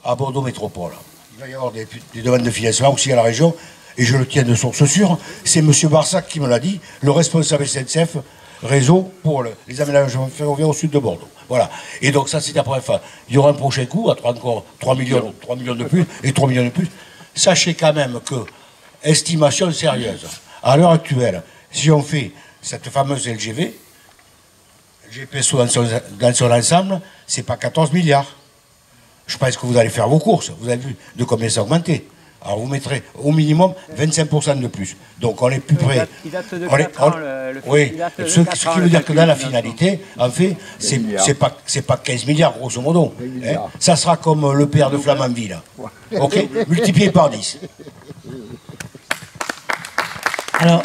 à Bordeaux Métropole. Il va y avoir des demandes de financement aussi à la région, et je le tiens de source sûre. C'est M. Barsac qui me l'a dit, le responsable SNCF Réseau pour les aménagements ferroviaires au sud de Bordeaux. Voilà. Et donc ça, c'est la première fois. Il y aura un prochain coup, encore 3 millions de plus, et 3 millions de plus. Sachez quand même que, estimation sérieuse, à l'heure actuelle, si on fait cette fameuse LGV, GPSO dans son ensemble, c'est pas 14 milliards. Je pense que vous allez faire vos courses. Vous avez vu de combien ça a augmenté. Alors vous mettrez au minimum 25% de plus. Donc on est plus près. Oui, ce qui veut dire que dans la finalité, en fait, c'est pas 15 milliards grosso modo. Hein. Ça sera comme le père de Flamanville. Ok, multiplié par 10. Alors,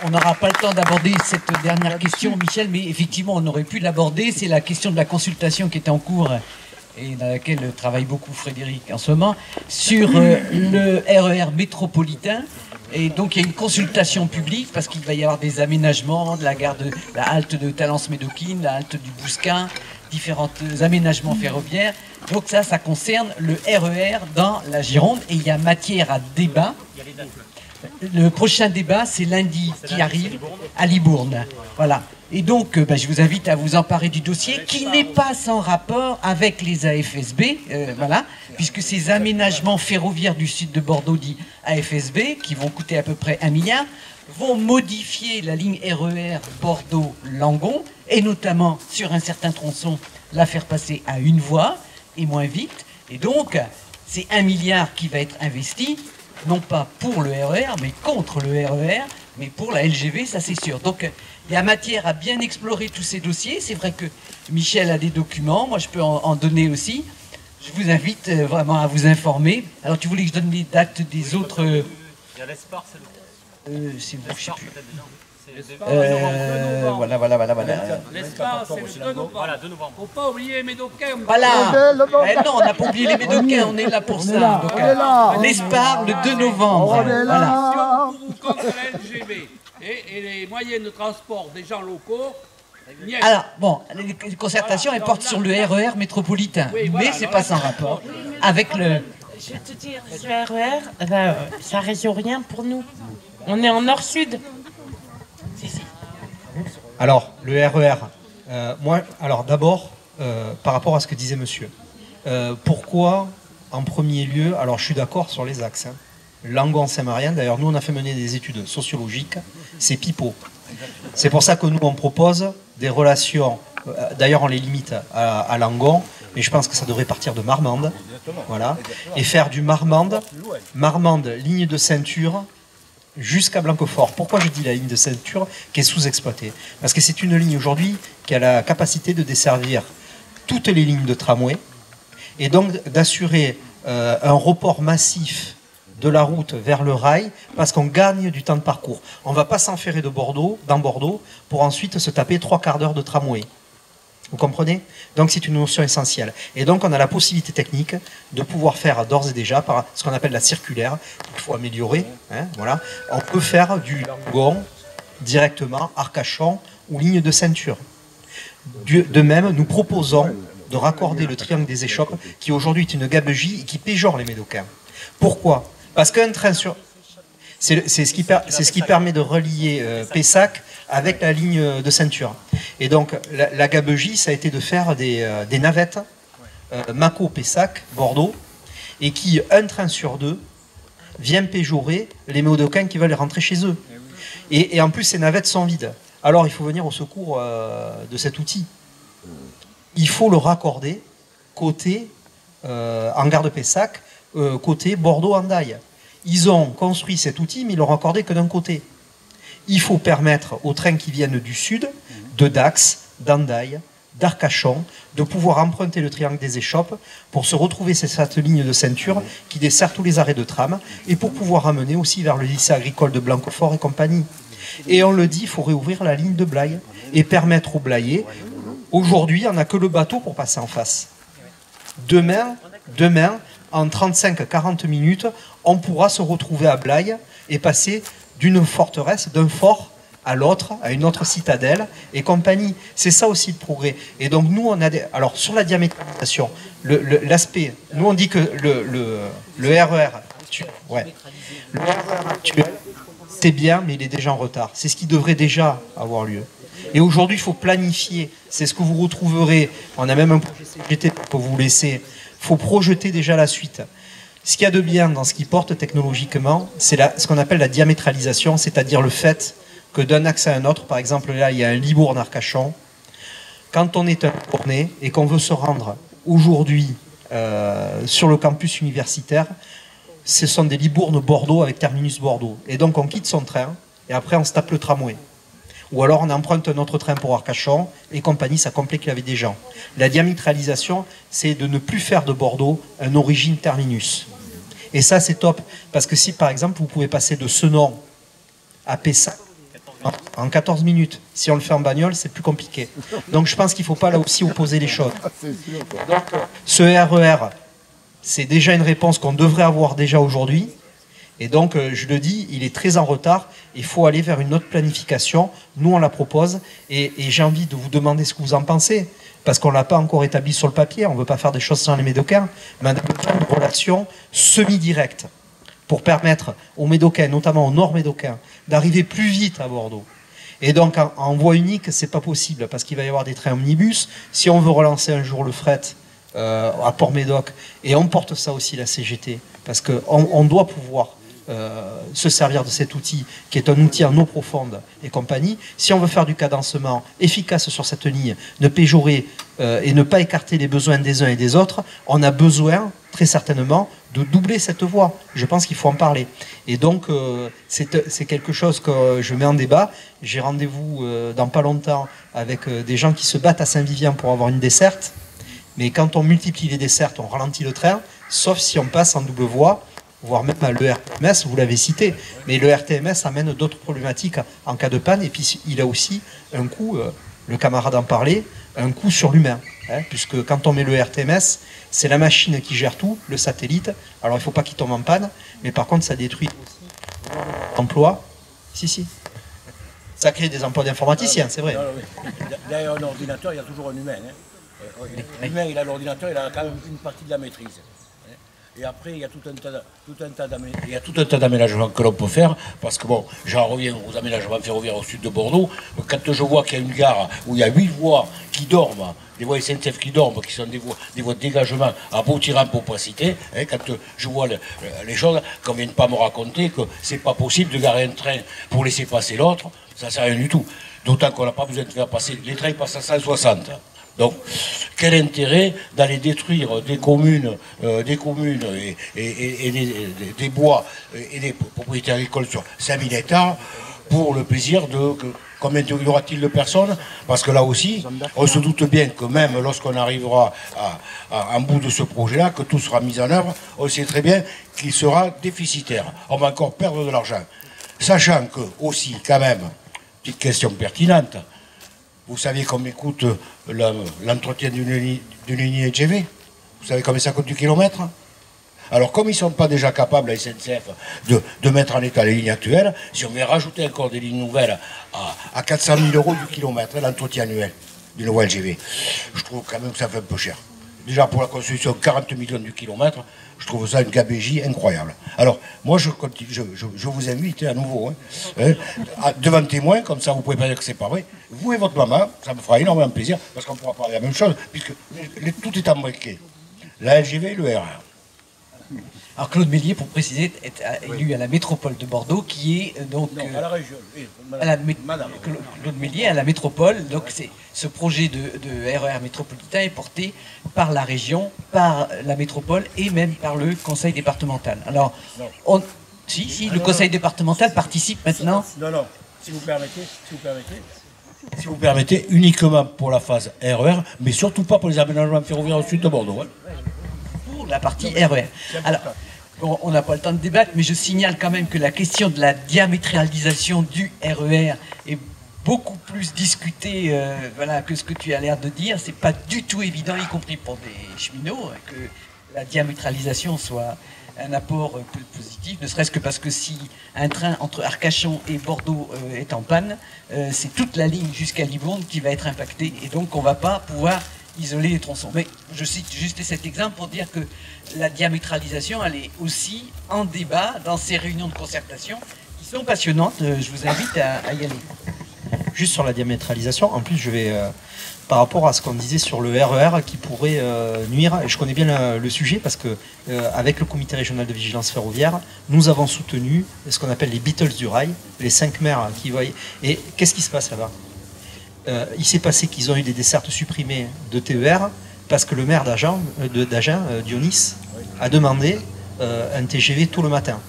on n'aura pas le temps d'aborder cette dernière question, Michel, mais effectivement, on aurait pu l'aborder. C'est la question de la consultation qui est en cours et dans laquelle travaille beaucoup Frédéric en ce moment, sur le RER métropolitain. Et donc, il y a une consultation publique parce qu'il va y avoir des aménagements de la gare de la halte de Talence-Médoquine, la halte du Bousquin, différents aménagements ferroviaires. Donc ça concerne le RER dans la Gironde et il y a matière à débat. Le prochain débat, c'est lundi qui arrive à Libourne. Voilà. Et donc, je vous invite à vous emparer du dossier qui n'est pas sans rapport avec les AFSB, voilà, puisque ces aménagements ferroviaires du sud de Bordeaux, dits AFSB, qui vont coûter à peu près 1 milliard, vont modifier la ligne RER Bordeaux-Langon, et notamment sur un certain tronçon, la faire passer à une voie et moins vite. Et donc, c'est 1 milliard qui va être investi, non pas pour le RER, mais contre le RER, mais pour la LGV, ça c'est sûr. Donc, il y a matière à bien explorer tous ces dossiers. C'est vrai que Michel a des documents, moi je peux en donner aussi. Je vous invite vraiment à vous informer. Alors, tu voulais que je donne les dates des autres... Il y a l'ESPAR, c'est le... c'est bon, je sais plus. Voilà. L'ESPAR, c'est le 2 novembre. Voilà, 2 novembre. Faut pas oublier Médocain. Voilà. Non, on n'a pas oublié les Médocains, on est là pour ça. L'ESPAR, le 2 novembre. Voilà. Contre la LGV et les moyens de transport des gens locaux. Alors, bon, les concertations, elles portent sur le RER métropolitain, oui, voilà, mais c'est pas sans rapport avec le... Je vais te dire, ce RER, ça résout rien pour nous. On est en nord-sud. Alors, le RER, alors d'abord, par rapport à ce que disait monsieur, pourquoi, en premier lieu, alors je suis d'accord sur les axes, Langon-Saint-Marien, d'ailleurs nous on a fait mener des études sociologiques, c'est pipeau. C'est pour ça que nous on propose des relations, d'ailleurs on les limite à Langon, mais je pense que ça devrait partir de Marmande, voilà, et faire du Marmande, ligne de ceinture, jusqu'à Blanquefort. Pourquoi je dis la ligne de ceinture qui est sous-exploitée? Parce que c'est une ligne aujourd'hui qui a la capacité de desservir toutes les lignes de tramway et donc d'assurer un report massif de la route vers le rail parce qu'on gagne du temps de parcours. On ne va pas s'enferrer dans Bordeaux pour ensuite se taper 3/4 d'heure de tramway. Vous comprenez? Donc c'est une notion essentielle. Et donc on a la possibilité technique de pouvoir faire d'ores et déjà, par ce qu'on appelle la circulaire, qu'il faut améliorer, voilà. On peut faire du Langon directement, Arcachon ou ligne de ceinture. De même, nous proposons de raccorder le triangle des échoppes, qui aujourd'hui est une gabegie et qui péjore les Médocains. Pourquoi? Parce qu'un train sur... C'est ce qui permet de relier Pessac avec la ligne de ceinture. Et donc, la gabegie, ça a été de faire des navettes Mâcon-Pessac, Bordeaux, et qui, un train sur deux, vient péjorer les Médocains qui veulent rentrer chez eux. Et en plus, ces navettes sont vides. Alors, il faut venir au secours de cet outil. Il faut le raccorder côté en gare de Pessac, côté Bordeaux-Hendaye. Ils ont construit cet outil, mais ils l'ont raccordé que d'un côté. Il faut permettre aux trains qui viennent du sud, de Dax, d'Hendaye, d'Arcachon, de pouvoir emprunter le triangle des échoppes pour se retrouver sur cette ligne de ceinture qui dessert tous les arrêts de tram et pour pouvoir amener aussi vers le lycée agricole de Blanquefort et compagnie. Et on le dit, il faut réouvrir la ligne de Blaye et permettre aux Blayais. Aujourd'hui, on n'a que le bateau pour passer en face. Demain, en 35-40 minutes, on pourra se retrouver à Blaye et passer d'une forteresse, d'un fort à l'autre, à une autre citadelle et compagnie. C'est ça aussi le progrès. Et donc nous, on a des... Alors sur la diamétralisation, l'aspect, nous on dit que le RER actuel, c'est bien, mais il est déjà en retard. C'est ce qui devrait déjà avoir lieu. Et aujourd'hui, il faut planifier. C'est ce que vous retrouverez. On a même un projet CGT que vous laissez. Il faut projeter déjà la suite. Ce qu'il y a de bien dans ce qui porte technologiquement, c'est ce qu'on appelle la diamétralisation, c'est-à-dire le fait que d'un axe à un autre, par exemple là, il y a un Libourne-Arcachon. Quand on est un Libournais et qu'on veut se rendre aujourd'hui sur le campus universitaire, ce sont des Libourne-Bordeaux avec terminus Bordeaux. Et donc on quitte son train et après on se tape le tramway. Ou alors on emprunte un autre train pour Arcachon et compagnie, ça complique la vie des gens. La diamétralisation, c'est de ne plus faire de Bordeaux un origine terminus. Et ça, c'est top. Parce que si, par exemple, vous pouvez passer de Senon à Pessac en 14 minutes, si on le fait en bagnole, c'est plus compliqué. Donc je pense qu'il ne faut pas là aussi opposer les choses. Donc, ce RER, c'est déjà une réponse qu'on devrait avoir déjà aujourd'hui. Et donc, je le dis, il est très en retard. Il faut aller vers une autre planification. Nous, on la propose. Et j'ai envie de vous demander ce que vous en pensez. Parce qu'on ne l'a pas encore établi sur le papier. On ne veut pas faire des choses sans les Médocains. Mais on a besoin de relations semi-directes pour permettre aux Médocains, notamment au Nord Médocain, d'arriver plus vite à Bordeaux. Et donc en voie unique, c'est pas possible parce qu'il va y avoir des trains omnibus. Si on veut relancer un jour le fret à Port-Médoc, et on porte ça aussi la CGT, parce qu'on doit pouvoir se servir de cet outil qui est un outil en eau profonde et compagnie. Si on veut faire du cadencement efficace sur cette ligne, ne péjorer et ne pas écarter les besoins des uns et des autres, on a besoin très certainement de doubler cette voie. Je pense qu'il faut en parler. Et donc c'est quelque chose que je mets en débat. J'ai rendez-vous dans pas longtemps avec des gens qui se battent à Saint-Vivien pour avoir une desserte. Mais quand on multiplie les dessertes, on ralentit le train, sauf si on passe en double voie, voire même le RTMS, vous l'avez cité. Mais le RTMS amène d'autres problématiques en cas de panne. Et puis il a aussi un coût, le camarade en parlait, un coût sur l'humain. Hein, puisque quand on met le RTMS, c'est la machine qui gère tout, le satellite. Alors il ne faut pas qu'il tombe en panne, mais par contre ça détruit aussi l'emploi. Si. Ça crée des emplois d'informaticiens, c'est vrai. Derrière un ordinateur, il y a toujours un humain. Hein. L'humain, il a l'ordinateur, il a quand même une partie de la maîtrise. Et après, il y a tout un tas d'aménagements que l'on peut faire, parce que bon, j'en reviens aux aménagements ferroviaires au sud de Bordeaux. Quand je vois qu'il y a une gare où il y a 8 voies qui dorment, des voies SNCF qui dorment, qui sont des voies de dégagement à beau tirant pour pas citer, hein, quand je vois les choses, qu'on ne vienne pas me raconter que c'est pas possible de garer un train pour laisser passer l'autre, ça ne sert à rien du tout. D'autant qu'on n'a pas besoin de faire passer, les trains passent à 160. Donc, quel intérêt d'aller détruire des communes et des bois et des propriétés agricoles sur 5000 hectares pour le plaisir de... Combien y aura-t-il de personnes? Parce que là aussi, on se doute bien que même lorsqu'on arrivera en bout de ce projet-là, que tout sera mis en œuvre, on sait très bien qu'il sera déficitaire. On va encore perdre de l'argent. Sachant que, aussi, quand même, petite question pertinente, vous savez combien coûte l'entretien d'une ligne LGV? Vous savez combien ça coûte du kilomètre? Alors, comme ils ne sont pas déjà capables, la SNCF, de mettre en état les lignes actuelles, si on veut rajouter encore des lignes nouvelles à 400 000 € du kilomètre, l'entretien annuel d'une voie LGV, je trouve quand même que ça fait un peu cher. Déjà, pour la construction, 40 millions du kilomètre, je trouve ça une gabegie incroyable. Alors, moi, je vous invite à nouveau, devant témoin, comme ça vous pouvez pas dire que c'est pas vrai. Vous et votre maman, ça me fera énormément plaisir, parce qu'on pourra parler de la même chose, puisque tout est embriqué. La LGV et le RER. Alors Claude Mélier, pour préciser, est élu à la métropole de Bordeaux, qui est donc... Non, à la région, oui, madame. Claude Mélier à la métropole, donc ce projet de RER métropolitain est porté par la région, par la métropole et même par le conseil départemental. Alors, le conseil départemental participe maintenant... Non, si vous permettez, uniquement pour la phase RER, mais surtout pas pour les aménagements ferroviaires au sud de Bordeaux. Pour la partie RER. Alors, on n'a pas le temps de débattre, mais je signale quand même que la question de la diamétralisation du RER est beaucoup plus discutée que ce que tu as l'air de dire. C'est pas du tout évident, y compris pour des cheminots, que la diamétralisation soit un apport positif, ne serait-ce que parce que si un train entre Arcachon et Bordeaux est en panne, c'est toute la ligne jusqu'à Livourne qui va être impactée, et donc on ne va pas pouvoir isoler les tronçons. Mais je cite juste cet exemple pour dire que la diamétralisation, elle est aussi en débat dans ces réunions de concertation qui sont passionnantes. Je vous invite à y aller. Juste sur la diamétralisation, en plus je vais, par rapport à ce qu'on disait sur le RER qui pourrait nuire, et je connais bien le sujet parce que avec le comité régional de vigilance ferroviaire, nous avons soutenu ce qu'on appelle les Beatles du rail, les 5 maires qui voient. Et qu'est-ce qui se passe là-bas? Il s'est passé qu'ils ont eu des dessertes supprimées de TER parce que le maire d'Agen, Dionis, a demandé un TGV tout le matin,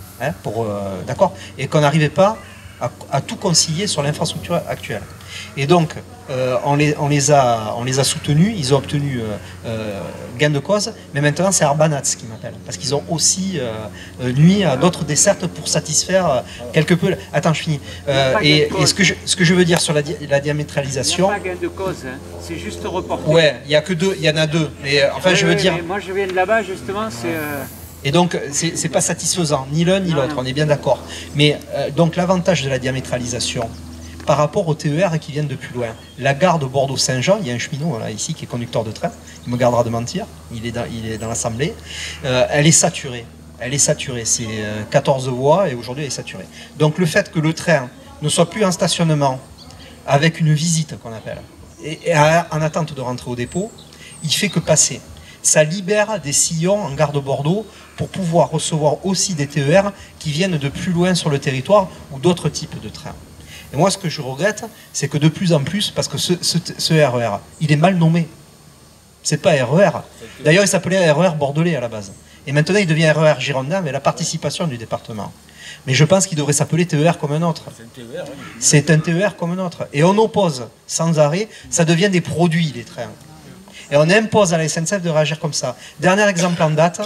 d'accord, et qu'on n'arrivait pas à tout concilier sur l'infrastructure actuelle. Et donc, on les a soutenus, ils ont obtenu gain de cause, mais maintenant c'est Arbanats qui m'appelle, parce qu'ils ont aussi nuit à d'autres dessertes pour satisfaire quelque peu... Attends, je finis. Et ce que je veux dire sur la diamétralisation... Il n'y a pas gain de cause, hein. C'est juste reporté. Ouais, il y en a deux, mais enfin je veux dire... Moi je viens de là-bas, justement, c'est... Et donc, c'est pas satisfaisant, ni l'un ni l'autre, on est bien d'accord. Mais donc l'avantage de la diamétralisation, par rapport aux TER qui viennent de plus loin, la gare de Bordeaux-Saint-Jean, il y a un cheminot là, ici qui est conducteur de train, il me gardera de mentir, il est dans l'assemblée, elle est saturée. elle est saturée. C'est 14 voies et aujourd'hui elle est saturée. Donc le fait que le train ne soit plus en stationnement avec une visite qu'on appelle, et en attente de rentrer au dépôt, il fait que passer. Ça libère des sillons en gare de Bordeaux pour pouvoir recevoir aussi des TER qui viennent de plus loin sur le territoire ou d'autres types de trains. Et moi, ce que je regrette, c'est que de plus en plus, parce que ce RER, il est mal nommé. C'est pas RER. D'ailleurs, il s'appelait RER bordelais à la base. Et maintenant, il devient RER girondin avec la participation du département. Mais je pense qu'il devrait s'appeler TER comme un autre. C'est un TER comme un autre. Et on oppose sans arrêt, ça devient des produits, les trains. Et on impose à la SNCF de réagir comme ça. Dernier exemple en date,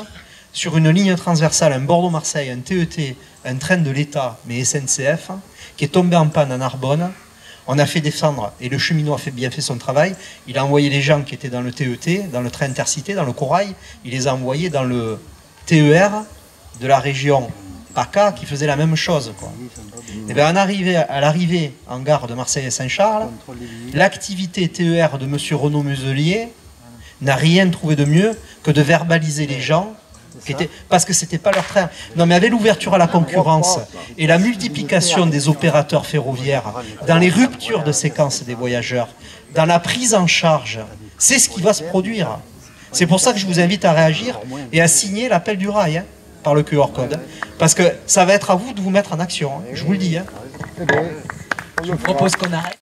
sur une ligne transversale, un Bordeaux-Marseille, un TET, un train de l'État, mais SNCF, qui est tombé en panne à Narbonne. On a fait descendre, et le cheminot a bien fait son travail, il a envoyé les gens qui étaient dans le TET, dans le train intercité, dans le corail, il les a envoyés dans le TER de la région PACA qui faisait la même chose, quoi. Et bien à l'arrivée en gare de Marseille et Saint-Charles, l'activité TER de M. Renaud Muselier n'a rien trouvé de mieux que de verbaliser les gens parce que c'était pas leur train. Non, mais avec l'ouverture à la concurrence et la multiplication des opérateurs ferroviaires, dans les ruptures de séquence des voyageurs, dans la prise en charge, c'est ce qui va se produire. C'est pour ça que je vous invite à réagir et à signer l'appel du rail, hein, par le QR code, parce que ça va être à vous de vous mettre en action, hein, je vous le dis. Hein. Je vous propose qu'on arrête.